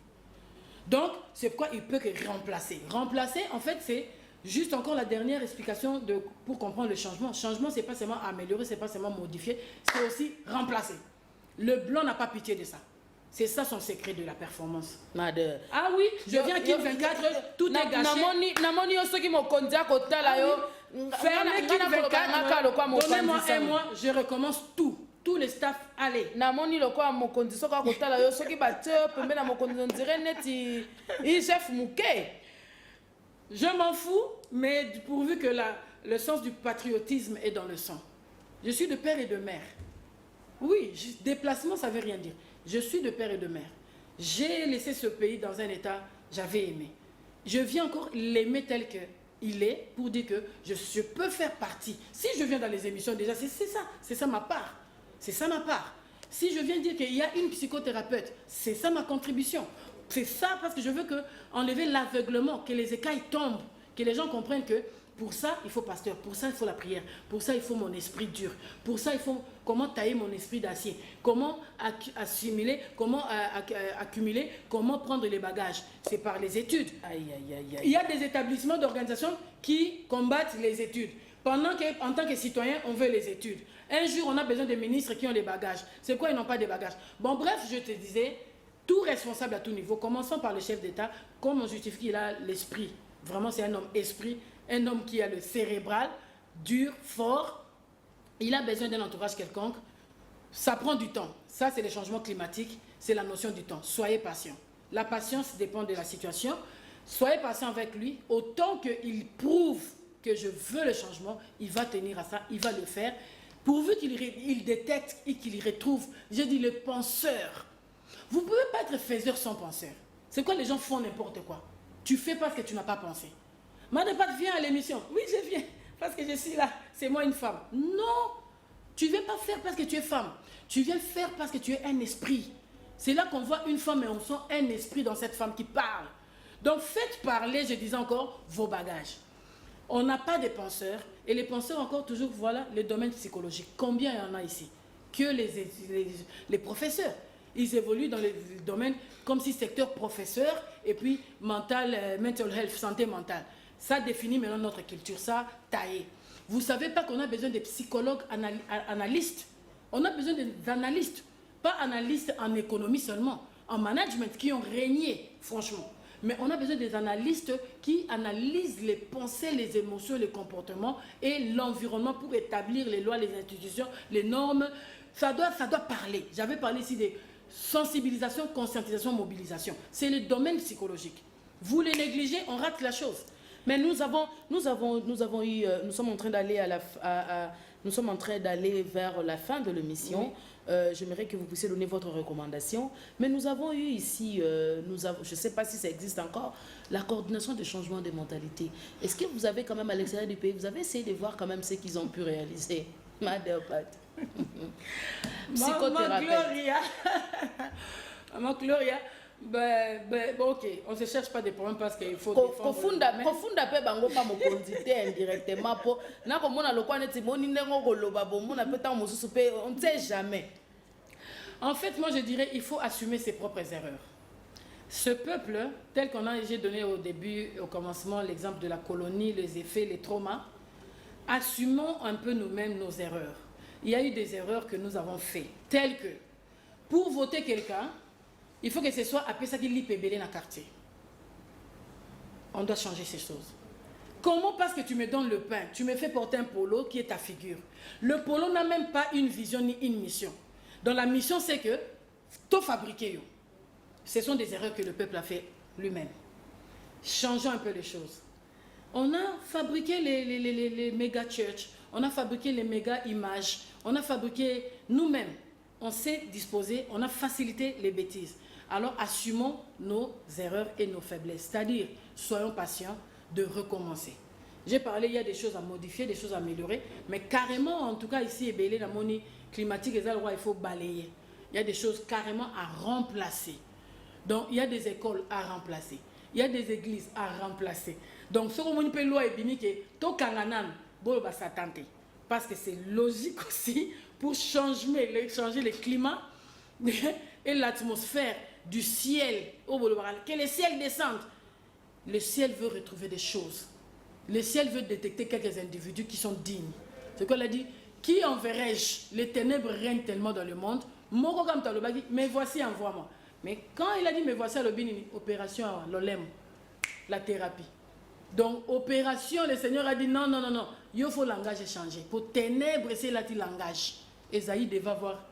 Donc, c'est pourquoi il peut que remplacer. Remplacer, en fait, c'est juste encore la dernière explication pour comprendre le changement. Changement, ce n'est pas seulement améliorer, ce n'est pas seulement modifier, c'est aussi remplacer. Le blanc n'a pas pitié de ça. C'est ça son secret de la performance. Madame. Ah oui, je viens King 24, tout est gâché. Namoni yo soki mokonzi akotala yo. Fermez King 24, donnez-moi un mois, je recommence tout. Tous les staffs, allez. Namoni lokwa mokonzi soki akotala yo soki bateo pembe na mokonzi on dirait neti chef Mouké. Je m'en fous, mais pourvu que le sens du patriotisme est dans le sang. Je suis de père et de mère. Oui, déplacement, ça ne veut rien dire. Je suis de père et de mère. J'ai laissé ce pays dans un état, j'avais aimé. Je viens encore l'aimer tel qu'il est pour dire que je peux faire partie. Si je viens dans les émissions, déjà, c'est ça ma part. C'est ça ma part. Si je viens dire qu'il y a une psychothérapeute, c'est ça ma contribution. C'est ça parce que je veux enlever l'aveuglement, que les écailles tombent, que les gens comprennent que pour ça, il faut pasteur, pour ça, il faut la prière, pour ça, il faut mon esprit dur, pour ça, il faut comment tailler mon esprit d'acier, comment assimiler, comment accumuler, comment prendre les bagages. C'est par les études. Aïe, aïe, aïe, aïe. Il y a des établissements d'organisation qui combattent les études. Pendant qu'en tant que citoyen, on veut les études. Un jour, on a besoin de ministres qui ont les bagages. C'est quoi, ils n'ont pas de bagages? Bon, bref, je te disais, tout responsable à tout niveau, commençons par le chef d'État, comme on justifie qu'il a l'esprit. Vraiment, c'est un homme esprit. Un homme qui a le cérébral, dur, fort, il a besoin d'un entourage quelconque. Ça prend du temps. Ça, c'est les changements climatiques, c'est la notion du temps. Soyez patient. La patience dépend de la situation. Soyez patient avec lui. Autant qu'il prouve que je veux le changement, il va tenir à ça, il va le faire. Pourvu qu'il détecte et qu'il y retrouve, je dis, le penseur. Vous ne pouvez pas être faiseur sans penseur. C'est quoi les gens font n'importe quoi? Tu fais parce que tu n'as pas pensé. Madame Pat, viens à l'émission. Oui, je viens, parce que je suis là. C'est moi une femme. Non, tu ne viens pas faire parce que tu es femme. Tu viens faire parce que tu es un esprit. C'est là qu'on voit une femme et on sent un esprit dans cette femme qui parle. Donc faites parler, je disais encore, vos bagages. On n'a pas de penseurs. Et les penseurs, encore toujours, voilà, le domaine psychologique. Combien il y en a ici? Que les professeurs. Ils évoluent dans les domaines comme si secteur professeur et puis mental health, santé mentale. Ça définit maintenant notre culture, ça taillé. Vous ne savez pas qu'on a besoin de psychologues analystes. On a besoin d'analystes, pas analystes en économie seulement, en management qui ont régné, franchement. Mais on a besoin des analystes qui analysent les pensées, les émotions, les comportements et l'environnement pour établir les lois, les institutions, les normes. Ça doit parler. J'avais parlé ici de sensibilisation, conscientisation, mobilisation. C'est le domaine psychologique. Vous les négligez, on rate la chose. Mais nous sommes en train d'aller vers la fin de l'émission. Oui. J'aimerais que vous puissiez donner votre recommandation. Mais nous avons eu ici, je ne sais pas si ça existe encore, la coordination de changement des mentalités. Est-ce que vous avez quand même à l'extérieur du pays, vous avez essayé de voir quand même ce qu'ils ont pu réaliser? Madame Pat. Psychothérapeute. Maman Gloria. Ok, on ne se cherche pas des problèmes parce qu'il faut défendre. Indirectement on ne sait jamais. En fait, moi je dirais il faut assumer ses propres erreurs. Ce peuple, tel qu'on j'ai donné au début, au commencement, l'exemple de la colonie, les effets, les traumas, assumons un peu nous-mêmes nos erreurs. Il y a eu des erreurs que nous avons faites, telles que pour voter quelqu'un, il faut que ce soit appelé ça qu'il l'IPB dans le quartier. On doit changer ces choses. Comment parce que tu me donnes le pain, tu me fais porter un polo qui est ta figure. Le polo n'a même pas une vision ni une mission. Donc la mission, c'est que tout fabriquer. Ce sont des erreurs que le peuple a fait lui-même. Changeons un peu les choses. On a fabriqué les méga church, on a fabriqué les méga images, on a fabriqué nous-mêmes. On s'est disposé, on a facilité les bêtises. Alors assumons nos erreurs et nos faiblesses. C'est-à-dire, soyons patients de recommencer. J'ai parlé, il y a des choses à modifier, des choses à améliorer, mais carrément, en tout cas ici, Ebélé, la monnaie climatique, il faut balayer. Il y a des choses carrément à remplacer. Donc, il y a des écoles à remplacer. Il y a des églises à remplacer. Donc, ce qu'on peut loi est que tout kanganan, va s'attenter. Parce que c'est logique aussi pour changer le climat et l'atmosphère du ciel. Que le ciel descende. Le ciel veut retrouver des choses. Le ciel veut détecter quelques individus qui sont dignes. C'est quoi, il a dit, qui enverrai-je? Les ténèbres règnent tellement dans le monde. Mais voici, envoie-moi. Mais quand il a dit, mais voici opération l'olem, la thérapie. Donc, opération, le Seigneur a dit, non, non, non, non, il faut langage changer. Pour ténèbres, c'est là le langage. Esaïe devait voir,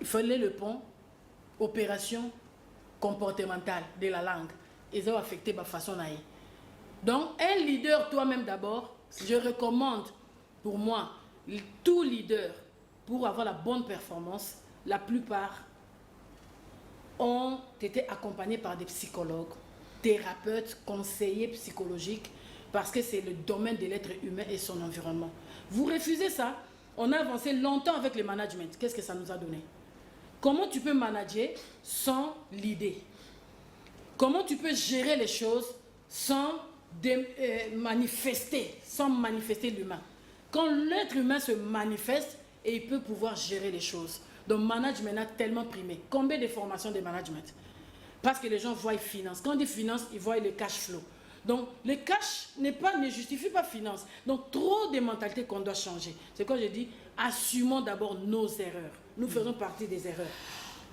il fallait le pont, opération comportementale de la langue. Et ça va affecter ma façon d'aller. Donc, un leader, toi-même d'abord, je recommande pour moi, tout leader, pour avoir la bonne performance, la plupart ont été accompagnés par des psychologues, thérapeutes, conseillers psychologiques, parce que c'est le domaine de l'être humain et son environnement. Vous refusez ça, on a avancé longtemps avec le management. Qu'est-ce que ça nous a donné? Comment tu peux manager sans l'idée? Comment tu peux gérer les choses sans manifester l'humain? Quand l'être humain se manifeste, et il peut pouvoir gérer les choses. Donc, management a tellement primé. Combien de formations de management? Parce que les gens voient finance. Quand on dit finance, ils voient le cash flow. Donc, le cash ne justifie pas finance. Donc, trop de mentalités qu'on doit changer. C'est quand je dis, assumons d'abord nos erreurs. Nous faisons partie des erreurs.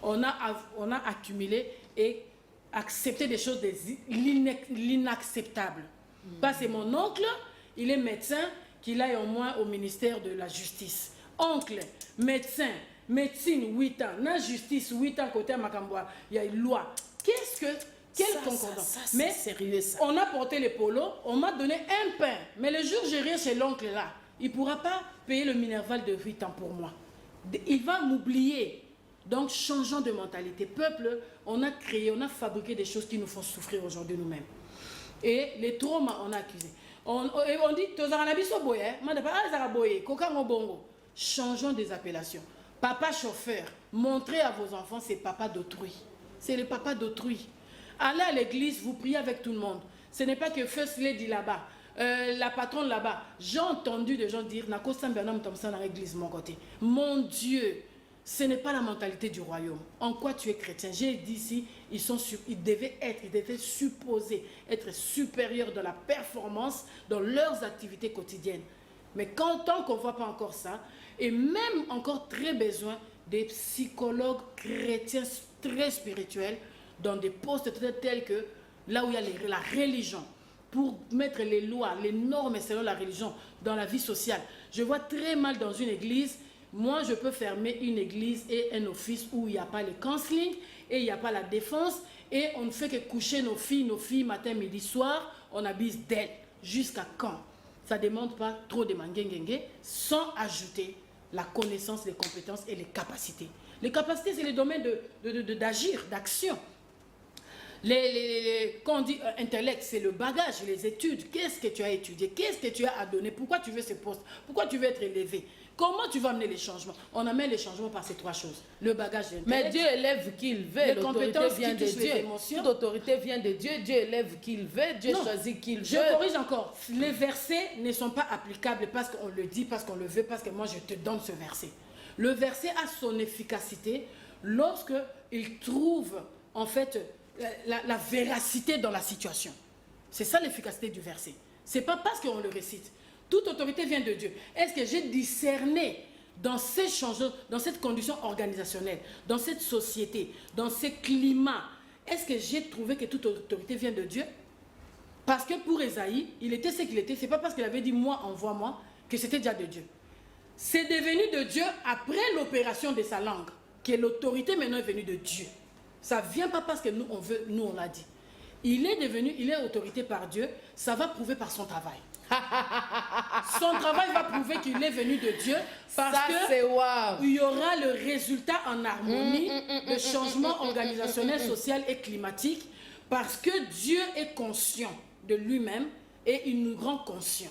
On a accumulé et accepté des choses l'inacceptable. Parce que mon oncle, il est médecin, qu'il aille au moins au ministère de la Justice. Oncle, médecin, médecine 8 ans, la justice 8 ans côté à Makamboa, il y a une loi. Quel concordance? Mais sérieux, ça. On a porté les polos, on m'a donné un pain. Mais le jour où j'irai chez l'oncle là, il ne pourra pas payer le minerval de 8 ans pour moi. Il va m'oublier. Donc changeons de mentalité. Peuple, on a créé, on a fabriqué des choses qui nous font souffrir aujourd'hui nous-mêmes. Et les traumas, on a accusé. On dit, changeons des appellations. Papa chauffeur, montrez à vos enfants, c'est papa d'autrui. C'est le papa d'autrui. Allez à l'église, vous priez avec tout le monde. Ce n'est pas que First Lady là-bas, la patronne là-bas. J'ai entendu des gens dire, mon côté. Mon Dieu, ce n'est pas la mentalité du royaume. En quoi tu es chrétien? J'ai dit ici, ils devaient supposer être supérieurs dans la performance, dans leurs activités quotidiennes. Mais tant qu'on ne voit pas encore ça, et même encore très besoin des psychologues chrétiens très spirituels dans des postes tels que là où il y a la religion, pour mettre les lois, les normes selon la religion dans la vie sociale. Je vois très mal dans une église, moi je peux fermer une église et un office où il n'y a pas le counseling et il n'y a pas la défense et on ne fait que coucher nos filles matin, midi, soir, on abuse d'elles. Jusqu'à quand? Ça ne demande pas trop de manguengue sans ajouter la connaissance, les compétences et les capacités. Les capacités, c'est le domaine d'agir, d'action. Quand on dit intellect, c'est le bagage, les études. Qu'est-ce que tu as étudié? Qu'est-ce que tu as à donner? Pourquoi tu veux ce poste? Pourquoi tu veux être élevé? Comment tu vas amener les changements? On amène les changements par ces trois choses. Le bagage, l'intellect. Mais Dieu élève qui il veut. L'autorité vient de Dieu. Toute autorité vient de Dieu. Dieu élève qui il veut. Dieu choisit qui il veut. Je corrige encore. Les versets ne sont pas applicables parce qu'on le dit, parce qu'on le veut, parce que moi je te donne ce verset. Le verset a son efficacité lorsque il trouve en fait la véracité dans la situation. C'est ça l'efficacité du verset. C'est pas parce qu'on le récite. Toute autorité vient de Dieu. Est-ce que j'ai discerné dans ces changements, dans cette condition organisationnelle, dans cette société, dans ce climat, est-ce que j'ai trouvé que toute autorité vient de Dieu? Parce que pour Esaïe, il était ce qu'il était. Ce n'est pas parce qu'il avait dit « moi, envoie-moi » que c'était déjà de Dieu. C'est devenu de Dieu après l'opération de sa langue. que l'autorité maintenant est venue de Dieu. Ça ne vient pas parce que nous, on veut, nous, on l'a dit. Il est autorité par Dieu, ça va prouver par son travail. Son travail va prouver qu'il est venu de Dieu parce qu'il y aura le résultat en harmonie de changement organisationnel, social et climatique parce que Dieu est conscient de lui-même et il nous rend conscients.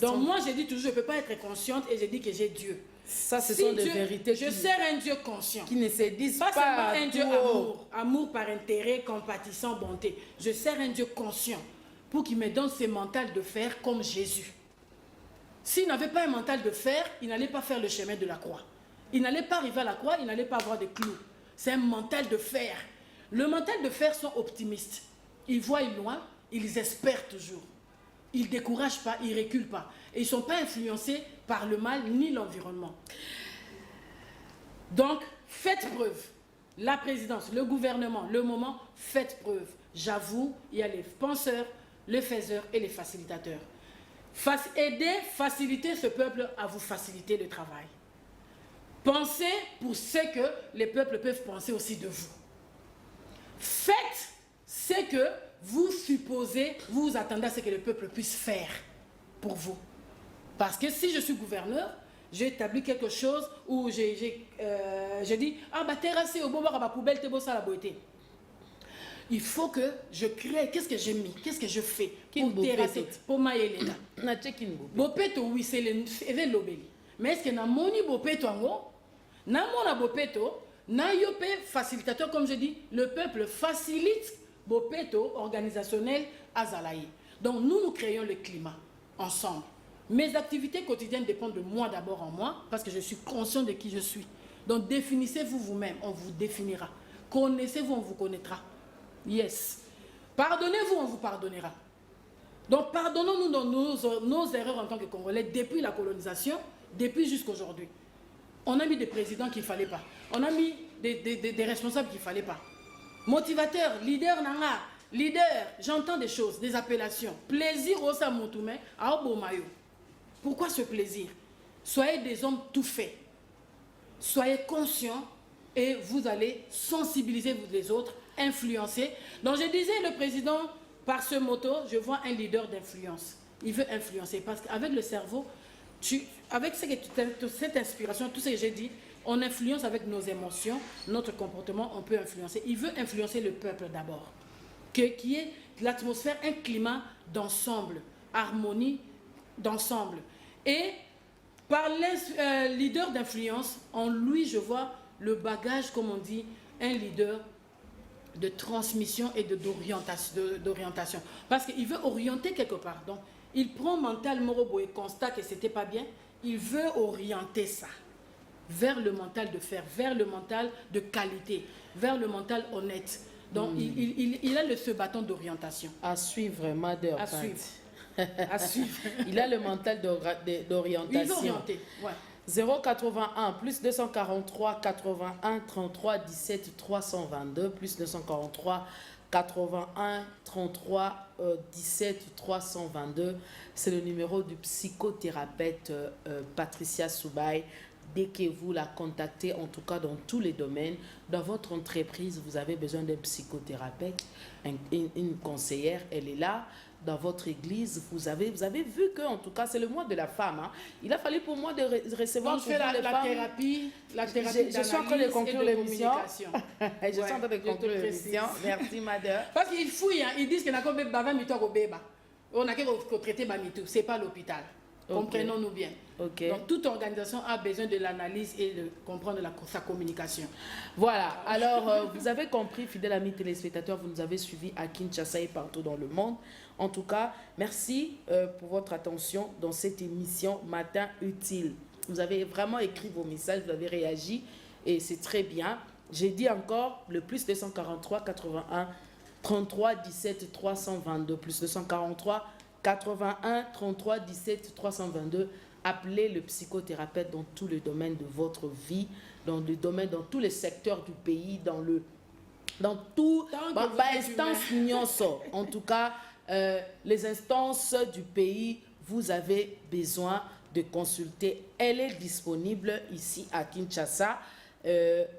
Donc moi, j'ai dit toujours, je ne peux pas être consciente et j'ai dit que j'ai Dieu. Ça, ce sont des vérités. Je sers un Dieu conscient. Qui ne se disent pas. Pas seulement un Dieu amour. Amour par intérêt, compatissant, bonté. Je sers un Dieu conscient pour qu'il me donne ce mental de fer comme Jésus. S'il n'avait pas un mental de fer, il n'allait pas faire le chemin de la croix. Il n'allait pas arriver à la croix, il n'allait pas avoir de clous. C'est un mental de fer. Le mental de fer sont optimistes. Ils voient loin, ils espèrent toujours. Ils ne découragent pas, ils ne reculent pas. Et ils ne sont pas influencés par le mal ni l'environnement. Donc, faites preuve. La présidence, le gouvernement, le moment, faites preuve. J'avoue, il y a les penseurs, les faiseurs et les facilitateurs. Aider, faciliter ce peuple à vous faciliter le travail. Pensez pour ce que les peuples peuvent penser aussi de vous. Faites ce que vous supposez, vous attendez à ce que le peuple puisse faire pour vous. Parce que si je suis gouverneur, j'ai établi quelque chose où j'ai dit « Ah, bah, terrasser au bobo, bah, poubelle, t'es beau, ça la beauté. » Il faut que je crée, qu'est-ce que j'ai mis, qu'est-ce que je fais pour terrasser, pour mailler les gars. Bopeto, oui, c'est le lobeli. Mais est-ce que na moni bopeto ango, na mona bopeto, na yope facilitateur, comme je dis, le peuple facilite bopeto organisationnel à Zalaï. Donc nous créons le climat ensemble. Mes activités quotidiennes dépendent de moi d'abord en moi, parce que je suis conscient de qui je suis. Donc définissez-vous vous-même, on vous définira. Connaissez-vous, on vous connaîtra. Yes. Pardonnez-vous, on vous pardonnera. Donc pardonnons-nous dans nos erreurs en tant que Congolais depuis la colonisation, depuis jusqu'à aujourd'hui. On a mis des présidents qu'il ne fallait pas. On a mis des responsables qu'il ne fallait pas. Motivateur, leader nanga, leader, j'entends des choses, des appellations. Plaisir au Samoutoumé, à Obomayo. Pourquoi ce plaisir? Soyez des hommes tout faits. Soyez conscients et vous allez sensibiliser vous les autres, influencer. Donc je disais, le président, par ce motto, je vois un leader d'influence. Il veut influencer parce qu'avec le cerveau, avec cette inspiration, tout ce que j'ai dit, on influence avec nos émotions, notre comportement, on peut influencer. Il veut influencer le peuple d'abord. Qui est l'atmosphère, un climat d'ensemble, harmonie d'ensemble. Et par les leader d'influence, en lui, je vois le bagage, comme on dit, un leader de transmission et d'orientation. Parce qu'il veut orienter quelque part. Donc, il prend mental morobo et constate que c'était pas bien. Il veut orienter ça vers le mental de fer, vers le mental de qualité, vers le mental honnête. Donc, il a ce bâton d'orientation. À suivre, Mother. À suivre. À suivre. Il a le mental d'orientation. Il veut orienter, ouais. 081 plus 243 81 33 17 322 plus 243 81 33 17 322. C'est le numéro du psychothérapeute Patricia Soubaï. Dès que vous la contactez, en tout cas dans tous les domaines, dans votre entreprise, vous avez besoin d'un psychothérapeute, une conseillère, elle est là. Dans votre église, vous avez vu que, en tout cas, c'est le mois de la femme. Hein. Il a fallu pour moi de recevoir donc, la thérapie je suis en train de conclure l'émission. Je suis en train de conclure l'émission. Merci, madame. Parce qu'ils fouillent, hein. Ils disent qu'il n'y a pas de baba mito au bébé. On a qu'à traiter bamitou. Ce n'est pas l'hôpital. Comprenons-nous bien. Okay. Donc, toute organisation a besoin de l'analyse et de comprendre sa communication. Voilà. Alors, vous avez compris, fidèles amis téléspectateurs, vous nous avez suivis à Kinshasa et partout dans le monde. En tout cas, merci pour votre attention dans cette émission Matin Utile. Vous avez vraiment écrit vos messages, vous avez réagi et c'est très bien. J'ai dit encore le plus 243 81 33 17 322 plus 243 81 33 17 322. Appelez le psychothérapeute dans tous les domaines de votre vie, dans tous les secteurs du pays, dans tout, en tout cas, les instances du pays, vous avez besoin de consulter. Elle est disponible ici à Kinshasa.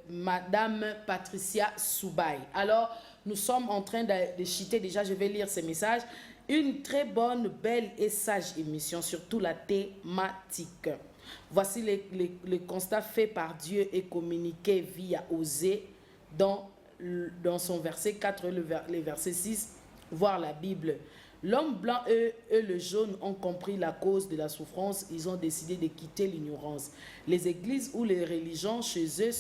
Madame Patricia Soubaï. Alors, nous sommes en train de citer, déjà je vais lire ces messages, une très bonne, belle et sage émission, surtout la thématique. Voici les constats faits par Dieu et communiqués via Osée dans son verset 4, le verset 6, voire la Bible. L'homme blanc et le jaune ont compris la cause de la souffrance. Ils ont décidé de quitter l'ignorance. Les églises ou les religions chez eux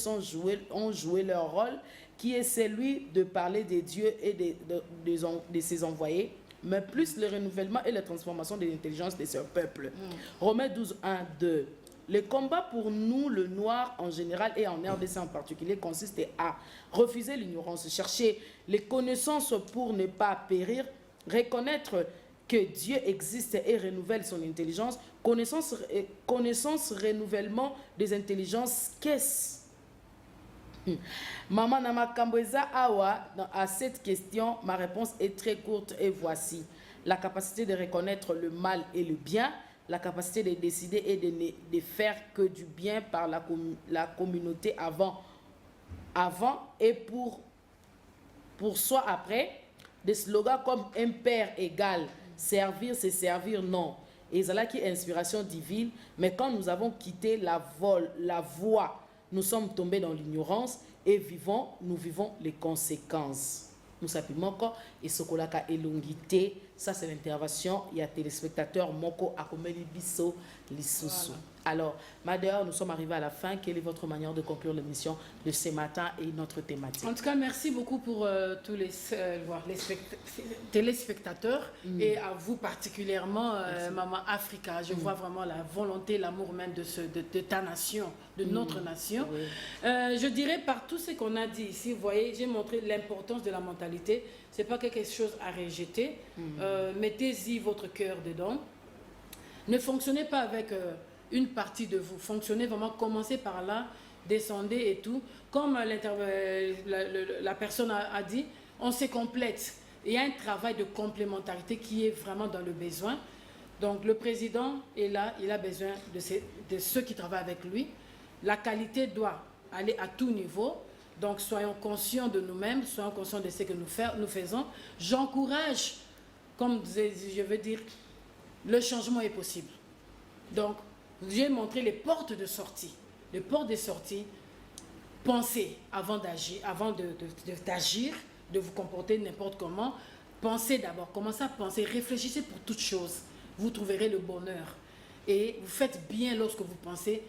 ont joué leur rôle, qui est celui de parler de Dieu et de ses envoyés, mais plus le renouvellement et la transformation de l'intelligence de ce peuple. Romains 12, 1, 2. Le combat pour nous, le noir en général et en RDC en particulier, consiste à refuser l'ignorance, chercher les connaissances pour ne pas périr, reconnaître que Dieu existe et renouvelle son intelligence. Connaissance, renouvellement des intelligences, qu'est-ce? Maman Namakambweza Awa, à cette question, ma réponse est très courte et voici. La capacité de reconnaître le mal et le bien, la capacité de décider et de faire que du bien par la communauté avant et pour soi après. Des slogans comme un père égal, servir c'est servir, non. Et c'est là qui est inspiration divine. Mais quand nous avons quitté la voie, nous sommes tombés dans l'ignorance et nous vivons les conséquences. Nous savons encore et ce qu'on a élongité. Ça c'est l'intervention. Il y a téléspectateurs Moko Akomeli Bisso Lissousou. Alors, Madère, nous sommes arrivés à la fin. Quelle est votre manière de conclure l'émission de ce matin et notre thématique? En tout cas, merci beaucoup pour tous les téléspectateurs et à vous particulièrement, Maman Africa. Je vois vraiment la volonté, l'amour même de ta nation, de notre nation. Oui. Je dirais par tout ce qu'on a dit ici, vous voyez, j'ai montré l'importance de la mentalité. Ce n'est pas quelque chose à rejeter. Mettez-y votre cœur dedans. Ne fonctionnez pas avec une partie de vous. Fonctionnez vraiment, commencez par là, descendez et tout. Comme la personne a dit, on se complète. Il y a un travail de complémentarité qui est vraiment dans le besoin. Donc le président est là, il a besoin de ceux qui travaillent avec lui. La qualité doit aller à tout niveau. Donc soyons conscients de nous-mêmes, soyons conscients de ce que nous faisons. J'encourage, comme je veux dire, le changement est possible. Donc, j'ai montré les portes de sortie. Les portes de sortie, pensez avant d'agir, de vous comporter n'importe comment. Pensez d'abord, commencez à penser, réfléchissez pour toute chose. Vous trouverez le bonheur. Et vous faites bien lorsque vous pensez.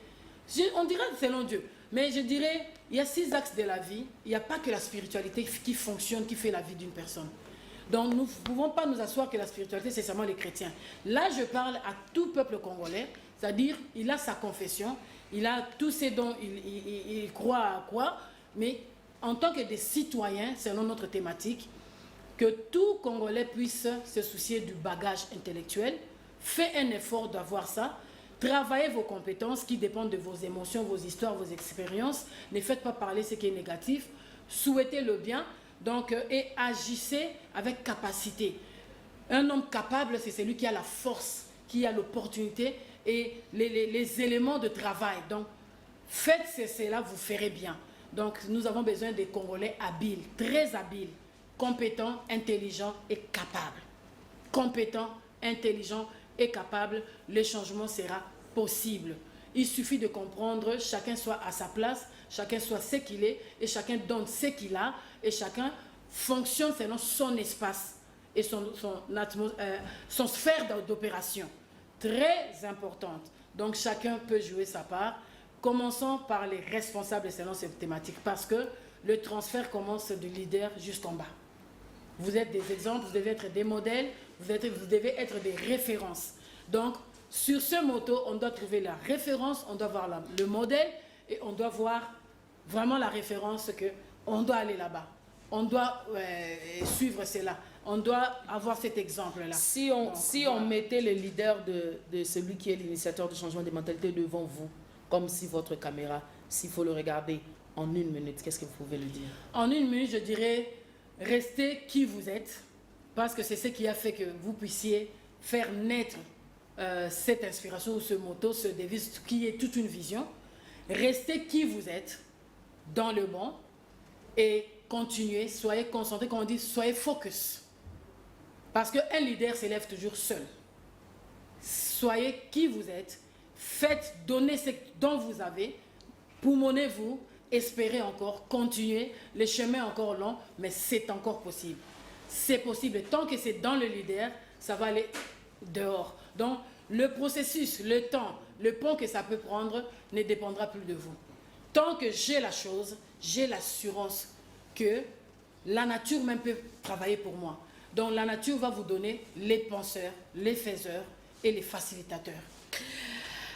On dirait selon Dieu. Mais je dirais, il y a 6 axes de la vie. Il n'y a pas que la spiritualité qui fonctionne, qui fait la vie d'une personne. Donc nous ne pouvons pas nous asseoir que la spiritualité, c'est seulement les chrétiens. Là, je parle à tout peuple congolais, c'est-à-dire, il a sa confession, il a tous ces dons, il croit à quoi, mais en tant que des citoyens, selon notre thématique, que tout Congolais puisse se soucier du bagage intellectuel, fait un effort d'avoir ça, travaillez vos compétences qui dépendent de vos émotions, vos histoires, vos expériences, ne faites pas parler ce qui est négatif, souhaitez le bien. Donc, et agissez avec capacité. Un homme capable, c'est celui qui a la force, qui a l'opportunité et les éléments de travail. Donc, faites cela, vous ferez bien. Donc, nous avons besoin des Congolais habiles, très habiles, compétents, intelligents et capables. Compétents, intelligents et capables, le changement sera possible. Il suffit de comprendre, chacun soit à sa place, chacun soit ce qu'il est et chacun donne ce qu'il a et chacun fonctionne selon son espace et son sphère d'opération. Très importante. Donc chacun peut jouer sa part. Commençons par les responsables selon cette thématique parce que le transfert commence du leader jusqu'en bas. Vous êtes des exemples, vous devez être des modèles, vous devez être des références. Donc, sur ce motto, on doit trouver la référence, on doit voir le modèle et on doit voir vraiment la référence qu'on doit aller là-bas. On doit suivre cela. On doit avoir cet exemple-là. Si on mettait le leader de celui qui est l'initiateur du changement des mentalités devant vous, comme si votre caméra, s'il faut le regarder en 1 minute, qu'est-ce que vous pouvez lui dire? En 1 minute, je dirais, restez qui vous êtes, parce que c'est ce qui a fait que vous puissiez faire naître cette inspiration ou ce motto, ce devise qui est toute une vision. Restez qui vous êtes, dans le bon et continuez, soyez concentrés, comme on dit, soyez focus. Parce qu'un leader s'élève toujours seul. Soyez qui vous êtes, faites, donnez ce dont vous avez, poumonnez-vous, espérez encore, continuez, le chemin est encore long, mais c'est encore possible. C'est possible, et tant que c'est dans le leader, ça va aller dehors. Donc, le processus, le temps, le pont que ça peut prendre ne dépendra plus de vous. Tant que j'ai la chose, j'ai l'assurance que la nature même peut travailler pour moi. Donc, la nature va vous donner les penseurs, les faiseurs et les facilitateurs.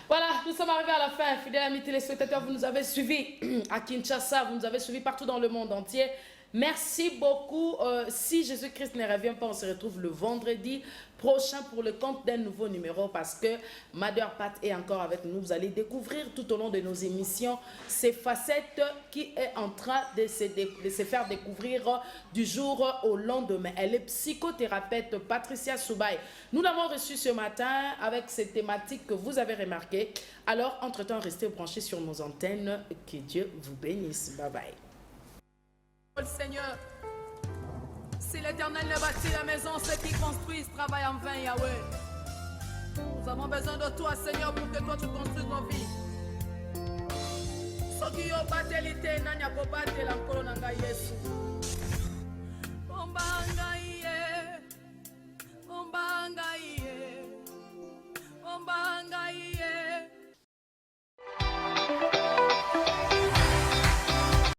Voilà, nous sommes arrivés à la fin. Fidèles amis téléspectateurs, vous nous avez suivis à Kinshasa, vous nous avez suivis partout dans le monde entier. Merci beaucoup. Si Jésus-Christ ne revient pas, on se retrouve le vendredi prochain pour le compte d'un nouveau numéro parce que Mother Pat est encore avec nous. Vous allez découvrir tout au long de nos émissions ces facettes qui est en train de se faire découvrir du jour au lendemain. Elle est psychothérapeute Patricia Soubaï. Nous l'avons reçue ce matin avec cette thématique que vous avez remarqué. Alors, entre-temps, restez branchés sur nos antennes. Que Dieu vous bénisse. Bye bye. Seigneur, si l'Éternel ne bâtit la maison, ceux qui construisent travaillent en vain, Yahweh. Nous avons besoin de toi, Seigneur, pour que toi tu construises nos vies. Ceux qui ont battu l'été, n'ont pas battu la colonne.